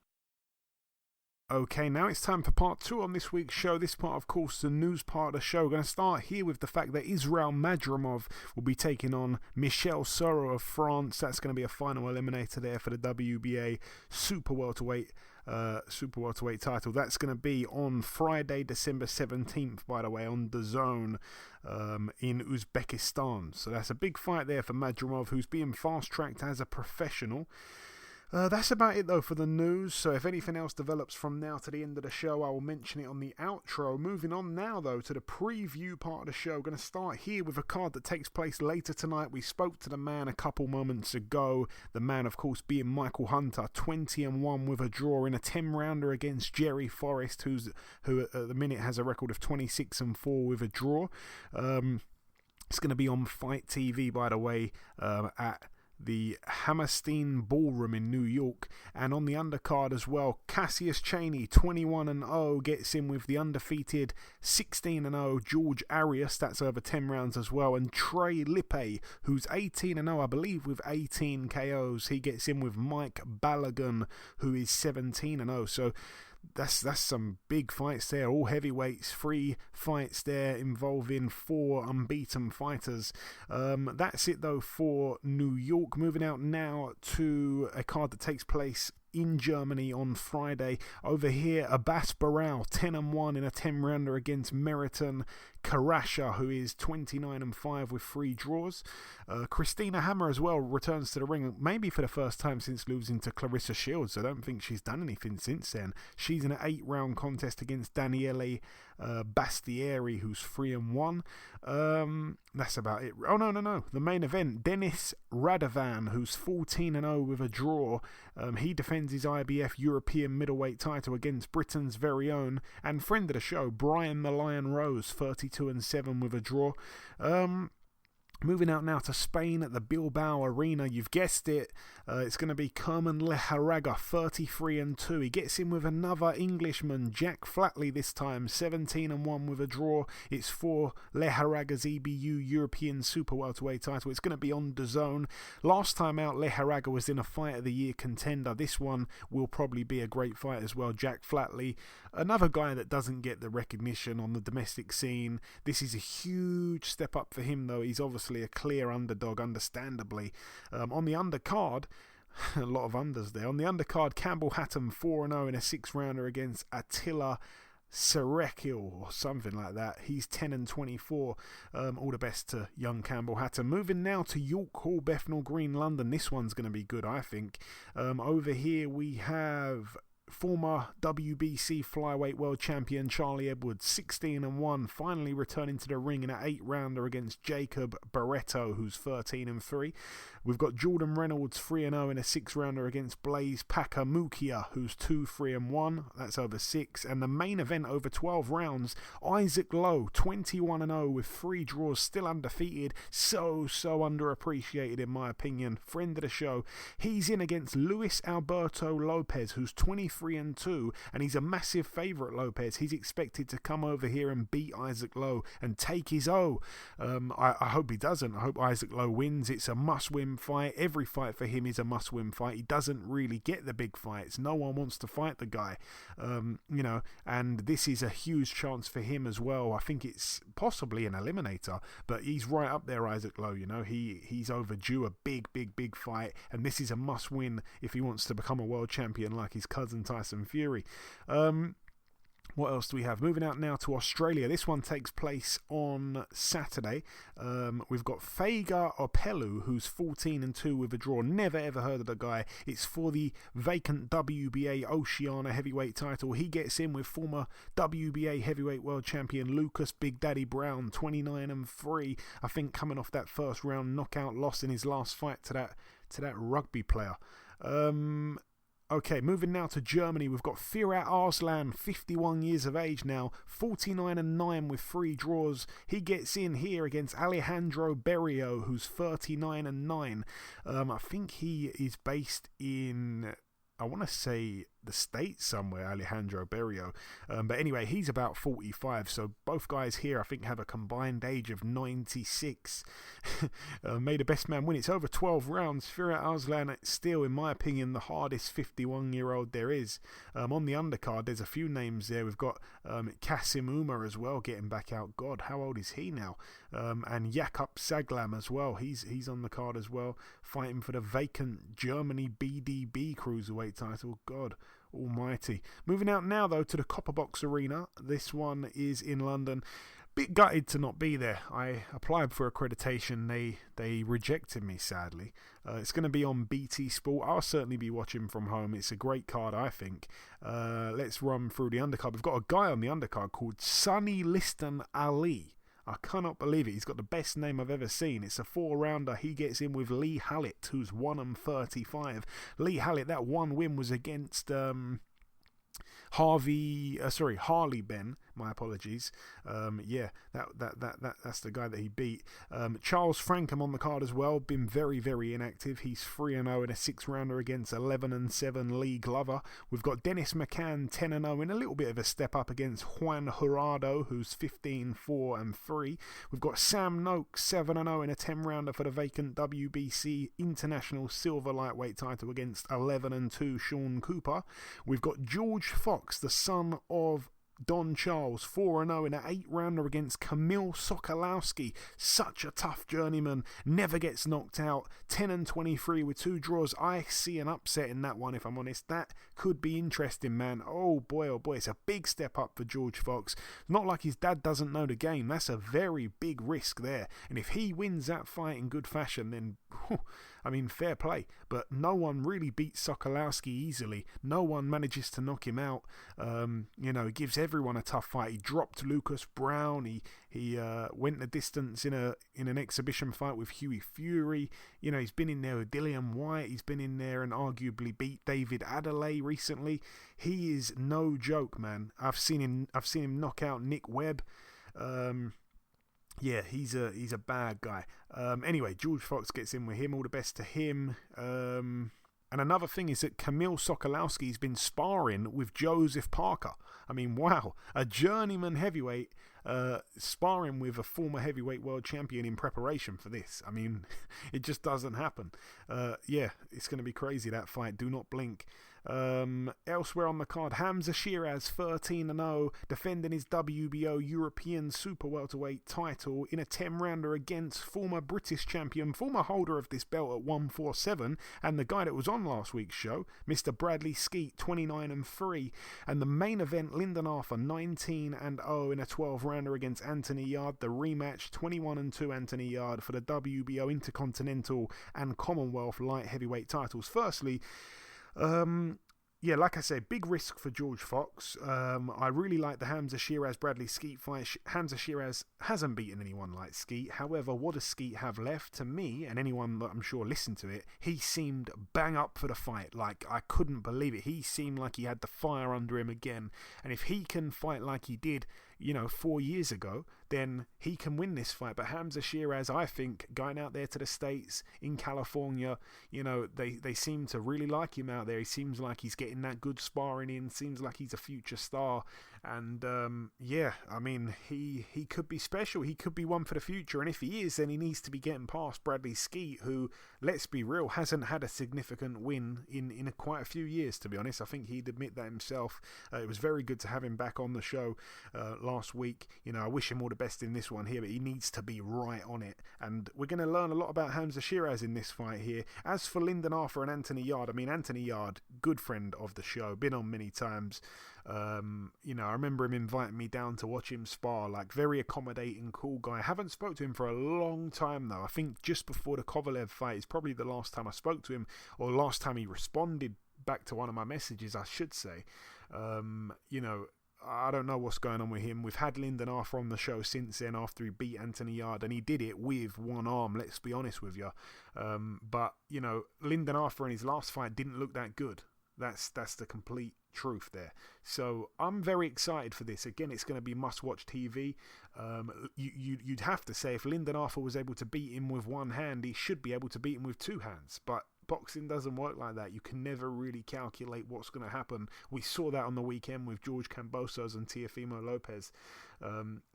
Okay, now it's time for part 2 on this week's show. This part, of course, the news part of the show. We're going to start here with the fact that Israel Madrimov will be taking on Michel Serrault of France. That's going to be a final eliminator there for the WBA Super welterweight title. That's going to be on Friday, December 17th, by the way, on DAZN in Uzbekistan. So that's a big fight there for Madrimov, who's being fast-tracked as a professional. That's about it, though, for the news. So if anything else develops from now to the end of the show, I will mention it on the outro. Moving on now, though, to the preview part of the show. Going to start here with a card that takes place later tonight. We spoke to the man a couple moments ago. The man, of course, being Michael Hunter, 20-1 with a draw in a 10-rounder against Jerry Forrest, who at the minute has a record of 26-4 with a draw. It's going to be on Fight TV, by the way, at the Hammerstein Ballroom in New York. And on the undercard as well, Cassius Chaney, 21-0, gets in with the undefeated 16-0 George Arias. That's over 10 rounds as well. And Trey Lippe, who's 18-0, I believe, with 18 KOs. He gets in with Mike Balogun, who is 17-0. So that's some big fights there, all heavyweights, 3 fights there involving 4 unbeaten fighters. That's it though for New York. Moving out now to a card that takes place in Germany on Friday. Over here, Abbas Barao, 10-1 in a 10-rounder against Meriton Karasha, who is 29-5 with 3 draws. Christina Hammer as well returns to the ring, maybe for the first time since losing to Clarissa Shields. I don't think she's done anything since then. She's in an 8-round contest against Daniele Bastieri, who's 3-1. That's about it. Oh, no. The main event, Denis Radovan, who's 14-0 with a draw. He defends his IBF European middleweight title against Britain's very own and friend of the show, Brian the Lion Rose, 32-7 with a draw. Moving out now to Spain at the Bilbao Arena. You've guessed it. It's going to be Kerman Lejaraga, 33-2. He gets in with another Englishman, Jack Flatley this time, 17-1 with a draw. It's for Lejaraga's EBU European Super Welterweight title. It's going to be on DAZN. Last time out, Lejaraga was in a Fight of the Year contender. This one will probably be a great fight as well. Jack Flatley, another guy that doesn't get the recognition on the domestic scene. This is a huge step up for him, though. He's obviously a clear underdog, understandably. On the undercard, a lot of unders there. On the undercard, Campbell Hatton, 4-0 in a 6-rounder against Attila Serekil or something like that. He's 10-24. All the best to young Campbell Hatton. Moving now to York Hall, Bethnal Green, London. This one's going to be good, I think. Over here we have former WBC flyweight world champion Charlie Edwards, 16-1, finally returning to the ring in an 8-rounder against Jacob Barreto, who's 13-3. We've got Jordan Reynolds, 3-0 in a 6-rounder against Blaise Pakamukia, who's 2-3-1. That's over 6. And the main event over 12 rounds, Isaac Lowe, 21-0 with 3 draws, still undefeated. So underappreciated in my opinion. Friend of the show. He's in against Luis Alberto Lopez, who's 23-2, and he's a massive favourite, Lopez. He's expected to come over here and beat Isaac Lowe and take his O. I hope he doesn't. I hope Isaac Lowe wins. It's a must-win fight. Every fight for him is a must-win fight. He doesn't really get the big fights. No one wants to fight the guy, and this is a huge chance for him as well. I think it's possibly an eliminator, but he's right up there, Isaac Lowe. He's overdue a big fight, and this is a must-win if he wants to become a world champion like his cousin Tyson Fury. What else do we have? Moving out now to Australia. This one takes place on Saturday. We've got Fega Opelu, who's 14-2 with a draw. Never ever heard of the guy. It's for the vacant WBA Oceania heavyweight title. He gets in with former WBA heavyweight world champion Lucas Big Daddy Brown, 29-3. I think coming off that first round knockout loss in his last fight to that rugby player. Okay, moving now to Germany, we've got Firat Arslan, 51 years of age now, 49-9 with 3 draws. He gets in here against Alejandro Berrio, who's 39-9. I think he is based in, I want to say, the States somewhere, Alejandro Berrio. But anyway, he's about 45, so both guys here I think have a combined age of 96. May the best man win. It's over 12 rounds. Firat Arslan still, in my opinion, the hardest 51-year-old there is. On the undercard, there's a few names there. We've got Kasim Umar as well getting back out. God, how old is he now? And Jakob Saglam as well. He's on the card as well, fighting for the vacant Germany BDB cruiserweight title. God almighty. Moving out now though to the Copper Box Arena. This one is in London. Bit gutted to not be there. I applied for accreditation. They rejected me, sadly. It's going to be on BT Sport. I'll certainly be watching from home. It's a great card, I think. Let's run through the undercard. We've got a guy on the undercard called Sunny Liston Ali. I cannot believe it. He's got the best name I've ever seen. It's a 4-rounder. He gets in with Lee Hallett, who's 1-35. Lee Hallett, that one win was against Harley Ben. My apologies. That's the guy that he beat. Charles Frankham on the card as well. Been very, very inactive. He's 3-0 in a 6-rounder against 11-7 Lee Glover. We've got Dennis McCann 10-0 in a little bit of a step up against Juan Jurado, who's 15-4-3. We've got Sam Noakes 7-0 in a 10-rounder for the vacant WBC International Silver Lightweight title against 11-2 Sean Cooper. We've got George Fox, the son of Don Charles, 4-0 in an 8-rounder against Kamil Sokolowski. Such a tough journeyman, never gets knocked out. 10-23 with 2 draws. I see an upset in that one, if I'm honest. That could be interesting, man. Oh boy, it's a big step up for George Fox. It's not like his dad doesn't know the game. That's a very big risk there. And if he wins that fight in good fashion, then I mean, fair play. But no one really beats Sokolowski easily. No one manages to knock him out. He gives everyone a tough fight. He dropped Lucas Brown. He went the distance in an exhibition fight with Hughie Fury. He's been in there with Dillian White. He's been in there and arguably beat David Adelaide recently. He is no joke, man. I've seen him knock out Nick Webb. Yeah, he's a bad guy. Anyway, George Fox gets in with him. All the best to him. And another thing is that Kamil Sokolowski's been sparring with Joseph Parker. I mean, wow, a journeyman heavyweight sparring with a former heavyweight world champion in preparation for this. I mean, it just doesn't happen. It's going to be crazy, that fight. Do not blink. Elsewhere on the card, Hamza Shiraz 13-0, defending his WBO European Super Welterweight title in a 10-rounder against former British champion, former holder of this belt at 147, and the guy that was on last week's show, Mr. Bradley Skeet, 29-3, and the main event, Lyndon Arthur 19-0 in a 12-rounder against Anthony Yard. The rematch, 21-2 Anthony Yard for the WBO Intercontinental and Commonwealth light heavyweight titles. Firstly, like I say, big risk for George Fox. I really like the Hamza Shiraz Bradley Skeet fight. Hamza Shiraz hasn't beaten anyone like Skeet. However, what does Skeet have left? To me, and anyone that I'm sure listened to it, he seemed bang up for the fight. Like, I couldn't believe it. He seemed like he had the fire under him again. And if he can fight like he did, 4 years ago, then he can win this fight. But Hamza Shiraz, I think, going out there to the States, in California, they seem to really like him out there. He seems like he's getting that good sparring in, seems like he's a future star. And I mean, he could be special. He could be one for the future. And if he is, then he needs to be getting past Bradley Skeet, who, let's be real, hasn't had a significant win in quite a few years, to be honest. I think he'd admit that himself. It was very good to have him back on the show last week. You know, I wish him all the best in this one here, but he needs to be right on it. And we're going to learn a lot about Hamza Shiraz in this fight here. As for Lyndon Arthur and Anthony Yarde, I mean, Anthony Yarde, good friend of the show, been on many times. You know, I remember him inviting me down to watch him spar, like very accommodating, cool guy. I haven't spoke to him for a long time though. I think just before the Kovalev fight is probably the last time I spoke to him, or last time he responded back to one of my messages, I should say. You know, I don't know what's going on with him. We've had Lyndon Arthur on the show since then after he beat Anthony Yarde, and he did it with one arm, let's be honest with you. But, you know, Lyndon Arthur in his last fight didn't look that good. That's the complete truth there. So I'm very excited for this. Again, it's going to be must-watch TV. You'd have to say if Lyndon Arthur was able to beat him with one hand, he should be able to beat him with two hands. But boxing doesn't work like that. You can never really calculate what's going to happen. We saw that on the weekend with George Kambosos and Teofimo Lopez.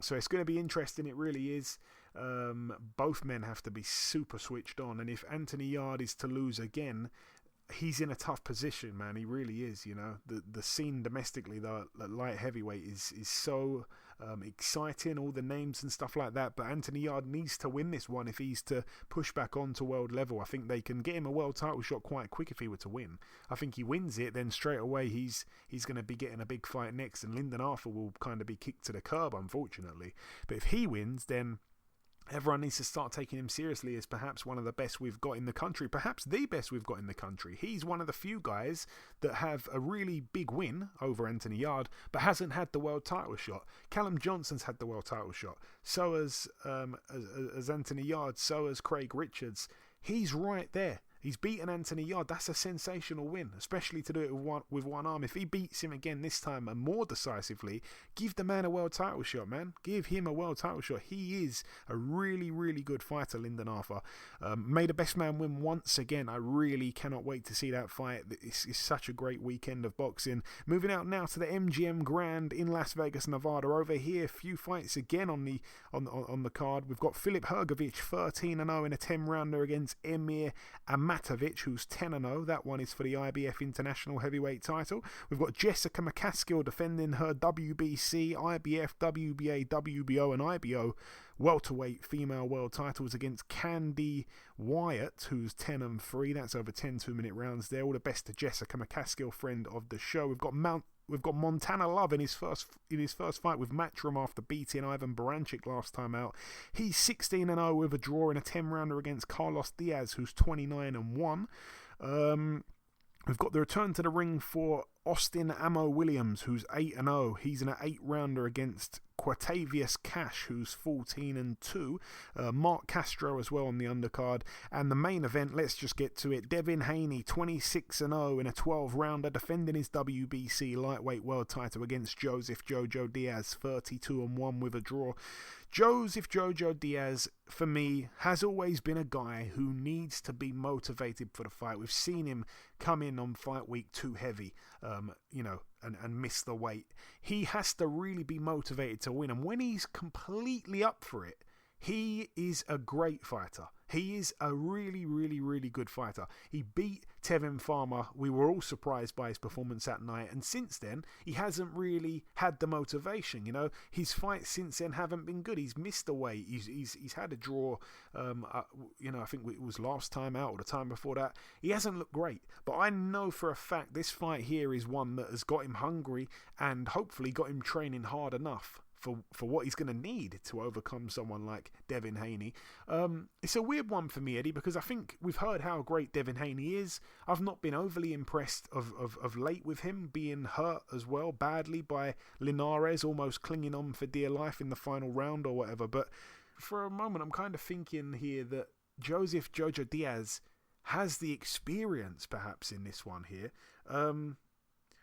So it's going to be interesting. It really is. Both men have to be super switched on. And if Anthony Yarde is to lose again, he's in a tough position, man. He really is. You know, the scene domestically, the light heavyweight is so exciting, all the names and stuff like that. But Anthony Yarde needs to win this one if he's to push back on to world level. I think they can get him a world title shot quite quick if he were to win. I think he wins it, then straight away he's going to be getting a big fight next, and Lyndon Arthur will kind of be kicked to the curb, unfortunately. But if he wins, then everyone needs to start taking him seriously as perhaps one of the best we've got in the country, perhaps the best we've got in the country. He's one of the few guys that have a really big win over Anthony Yarde, but hasn't had the world title shot. Callum Johnson's had the world title shot. So has as Anthony Yarde, so has Craig Richards. He's right there. He's beaten Anthony Yarde. That's a sensational win, especially to do it with one arm. If he beats him again this time and more decisively, give the man a world title shot, man. Give him a world title shot. He is a really, really good fighter, Lyndon Arthur. Made a best man win once again. I really cannot wait to see that fight. It's such a great weekend of boxing. Moving out now to the MGM Grand in Las Vegas, Nevada. Over here, a few fights again on the card. We've got Filip Hrgovic 13-0 in a 10-rounder against Emir Amatovic, who's 10-0. That one is for the IBF International Heavyweight title. We've got Jessica McCaskill defending her WBC, IBF, WBA, WBO and IBO welterweight female world titles against Candy Wyatt, who's 10-3. That's over 10 2-minute rounds there. All the best to Jessica McCaskill, friend of the show. We've got Montana Love in his first fight with Matchroom after beating Ivan Baranchik last time out. He's 16-0 with a draw in a 10-rounder against Carlos Diaz, who's 29-1. We've got the return to the ring for Austin Ammo Williams, who's 8-0. He's in an 8-rounder against Quatavius Cash, who's 14-2. Mark Castro as well on the undercard. And the main event, let's just get to it. Devin Haney, 26-0 in a 12-rounder, defending his WBC lightweight world title against Joseph Jojo Diaz, 32-1 with a draw. Joseph Jojo Diaz, for me, has always been a guy who needs to be motivated for the fight. We've seen him come in on fight week too heavy, and miss the weight. He has to really be motivated to win. And when he's completely up for it, he is a great fighter. He is a really, really, really good fighter. He beat Tevin Farmer. We were all surprised by his performance that night. And since then, he hasn't really had the motivation. You know, his fights since then haven't been good. He's missed a weight. He's had a draw. I think it was last time out or the time before that. He hasn't looked great. But I know for a fact this fight here is one that has got him hungry and hopefully got him training hard enough for what he's going to need to overcome someone like Devin Haney. It's a weird one for me, Eddie, because I think we've heard how great Devin Haney is. I've not been overly impressed of late with him being hurt as well badly by Linares, almost clinging on for dear life in the final round or whatever. But for a moment, I'm kind of thinking here that Joseph Jojo Diaz has the experience perhaps in this one here.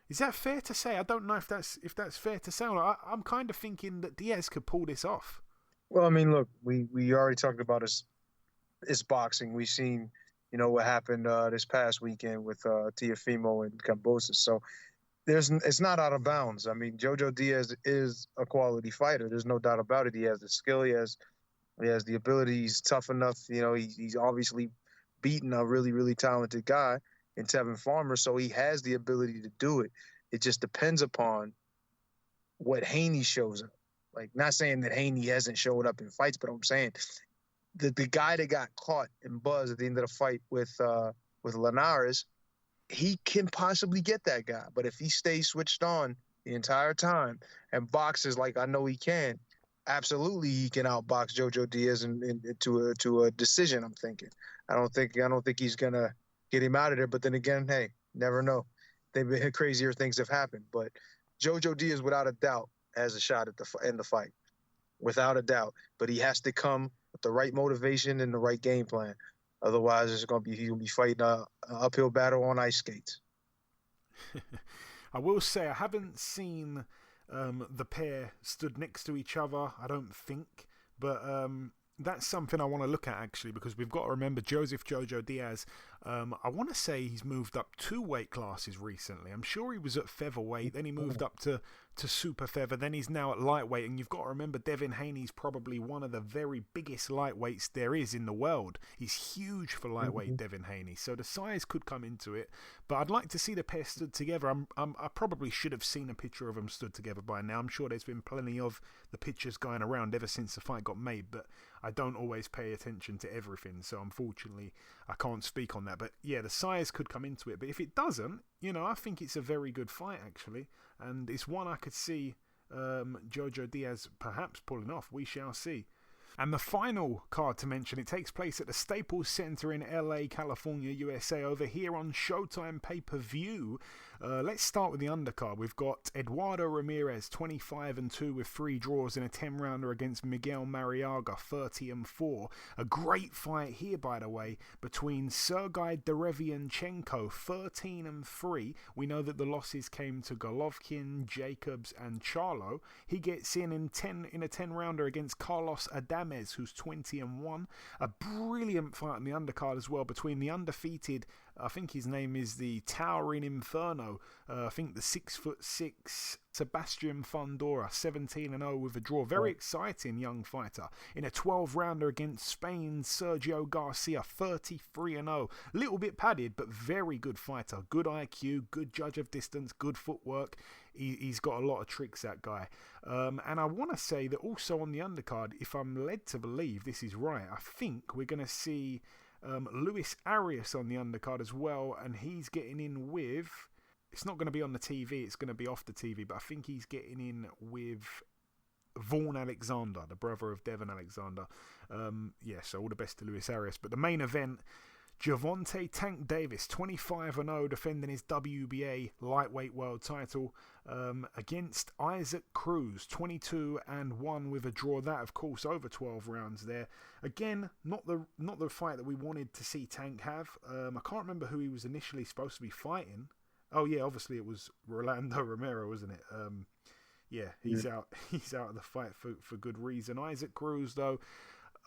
Is that fair to say? I don't know if that's fair to say. I'm kind of thinking that Diaz could pull this off. Well, I mean, look, we already talked about his boxing. We've seen, what happened this past weekend with Teofimo and Kambosos. So it's not out of bounds. I mean, Jojo Diaz is a quality fighter. There's no doubt about it. He has the skill. He has the ability. He's tough enough. He's obviously beaten a really, really talented guy in Tevin Farmer, so he has the ability to do it. It just depends upon what Haney shows him. Like, not saying that Haney hasn't showed up in fights, but I'm saying the guy that got caught and buzzed at the end of the fight with Linares, he can possibly get that guy. But if he stays switched on the entire time and boxes like I know he can, absolutely he can outbox Jojo Diaz to a decision. I'm thinking. I don't think he's gonna get him out of there. But then again, hey, never know. They've been crazier things have happened. But Jojo Diaz, without a doubt, has a shot at in the fight, without a doubt. But he has to come with the right motivation and the right game plan. Otherwise, he'll be fighting an uphill battle on ice skates. I will say I haven't seen the pair stood next to each other, I don't think. But that's something I want to look at, actually, because we've got to remember Joseph Jojo Diaz. I want to say he's moved up 2 weight classes recently. I'm sure he was at featherweight, then he moved up to super feather, then he's now at lightweight. And you've got to remember Devin Haney's probably one of the very biggest lightweights there is in the world. He's huge for lightweight, Devin Haney. So the size could come into it. But I'd like to see the pair stood together. I probably should have seen a picture of them stood together by now. I'm sure there's been plenty of the pictures going around ever since the fight got made. But I don't always pay attention to everything. So unfortunately, I can't speak on that. But yeah, the size could come into it. But if it doesn't, I think it's a very good fight, actually. And it's one I could see Jojo Diaz perhaps pulling off. We shall see. And the final card to mention, it takes place at the Staples Center in LA, California, USA, over here on Showtime pay-per-view. Let's start with the undercard. We've got Eduardo Ramirez, 25-2 with 3 draws in a 10-rounder against Miguel Mariaga, 30-4. A great fight here, by the way, between Sergei Derevianchenko, 13-3. We know that the losses came to Golovkin, Jacobs, and Charlo. He gets in a 10-rounder against Carlos Adames, who's 20-1. A brilliant fight on the undercard as well between the undefeated, I think his name is the Towering Inferno, I think the 6'6" Sebastian Fundora, 17-0 with a draw. Very exciting young fighter. In a 12-rounder against Spain's Sergio Garcia, 33-0. Little bit padded, but very good fighter. Good IQ, good judge of distance, good footwork. He's got a lot of tricks, that guy. And I want to say that also on the undercard, if I'm led to believe this is right, I think we're going to see Luis Arias on the undercard as well, and he's getting in with... It's not going to be on the TV, it's going to be off the TV, but I think he's getting in with Vaughn Alexander, the brother of Devon Alexander. So all the best to Luis Arias. But the main event, Gervonta Tank Davis, 25-0, defending his WBA lightweight world title against Isaac Cruz, 22-1 with a draw. That, of course, over 12 rounds there. Again, not the fight that we wanted to see Tank have. I can't remember who he was initially supposed to be fighting. Oh yeah, obviously it was Rolando Romero, wasn't it? He's out. He's out of the fight for good reason. Isaac Cruz, though,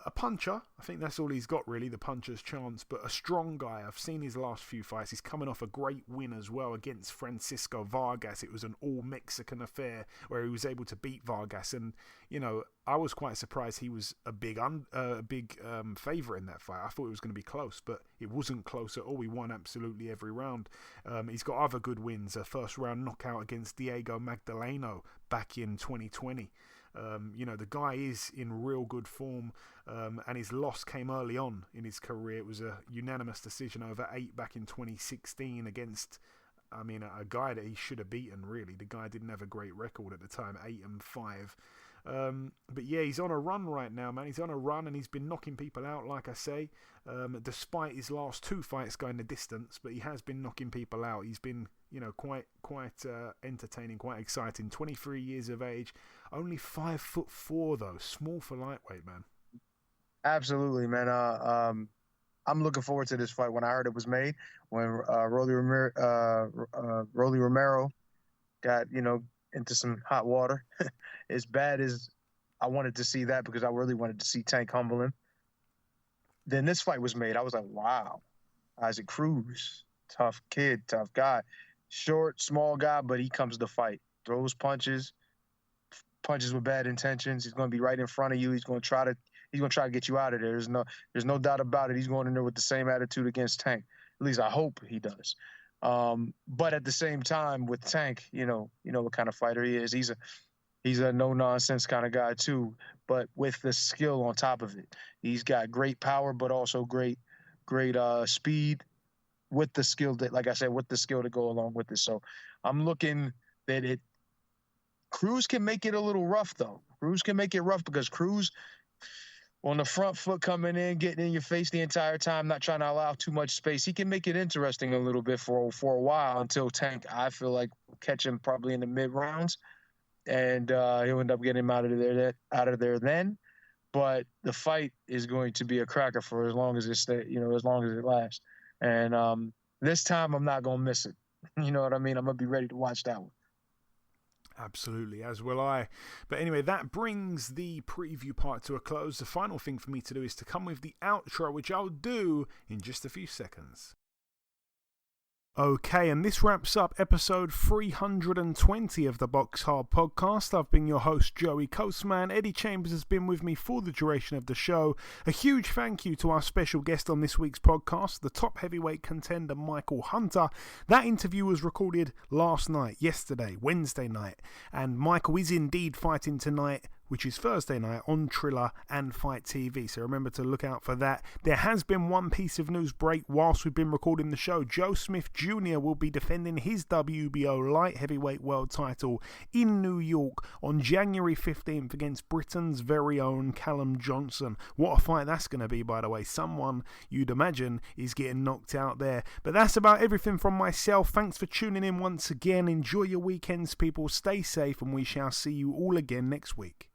a puncher. I think that's all he's got, really, the puncher's chance. But a strong guy. I've seen his last few fights. He's coming off a great win as well against Francisco Vargas. It was an all-Mexican affair where he was able to beat Vargas. And, I was quite surprised he was a big favourite in that fight. I thought it was going to be close, but it wasn't close at all. He won absolutely every round. He's got other good wins. A first-round knockout against Diego Magdaleno back in 2020. The guy is in real good form, and his loss came early on in his career. It was a unanimous decision over 8 back in 2016 against, a guy that he should have beaten, really. The guy didn't have a great record at the time, 8-5. But yeah, he's on a run right now, man. He's on a run, and he's been knocking people out, like I say, despite his last 2 fights going the distance. But he has been knocking people out. He's been, quite entertaining, quite exciting. 23 years of age, only 5'4", though. Small for lightweight, man. Absolutely, man. I'm looking forward to this fight. When I heard it was made, when Rolly Romero got into some hot water, as bad as I wanted to see that, because I really wanted to see Tank humble him. Then this fight was made. I was like, wow, Isaac Cruz, tough kid, tough guy, short, small guy, but he comes to fight, throws punches with bad intentions. He's going to be right in front of you. He's going to try to get you out of there. There's no doubt about it. He's going in there with the same attitude against Tank. At least I hope he does. But at the same time, with Tank, you know what kind of fighter he is. He's He's a no-nonsense kind of guy too, but with the skill on top of it. He's got great power, but also great speed with the skill that, like I said, with the skill to go along with it. So I'm looking that Cruz can make it a little rough, though. Cruz can make it rough because Cruz on the front foot coming in, getting in your face the entire time, not trying to allow too much space. He can make it interesting a little bit for a while until Tank, I feel like, will catch him probably in the mid-rounds, and he'll end up getting him out of there then. But the fight is going to be a cracker for as long as it lasts. And this time I'm not going to miss it. You know what I mean? I'm going to be ready to watch that one. Absolutely, as will I. But anyway, that brings the preview part to a close. The final thing for me to do is to come with the outro, which I'll do in just a few seconds. Okay, and this wraps up episode 320 of the BoxHard Podcast. I've been your host, Joey Coastman. Eddie Chambers has been with me for the duration of the show. A huge thank you to our special guest on this week's podcast, the top heavyweight contender, Michael Hunter. That interview was recorded yesterday, Wednesday night, and Michael is indeed fighting tonight, which is Thursday night, on Triller and Fight TV. So remember to look out for that. There has been one piece of news break whilst we've been recording the show. Joe Smith Jr. will be defending his WBO light heavyweight world title in New York on January 15th against Britain's very own Callum Johnson. What a fight that's going to be, by the way. Someone you'd imagine is getting knocked out there. But that's about everything from myself. Thanks for tuning in once again. Enjoy your weekends, people. Stay safe, and we shall see you all again next week.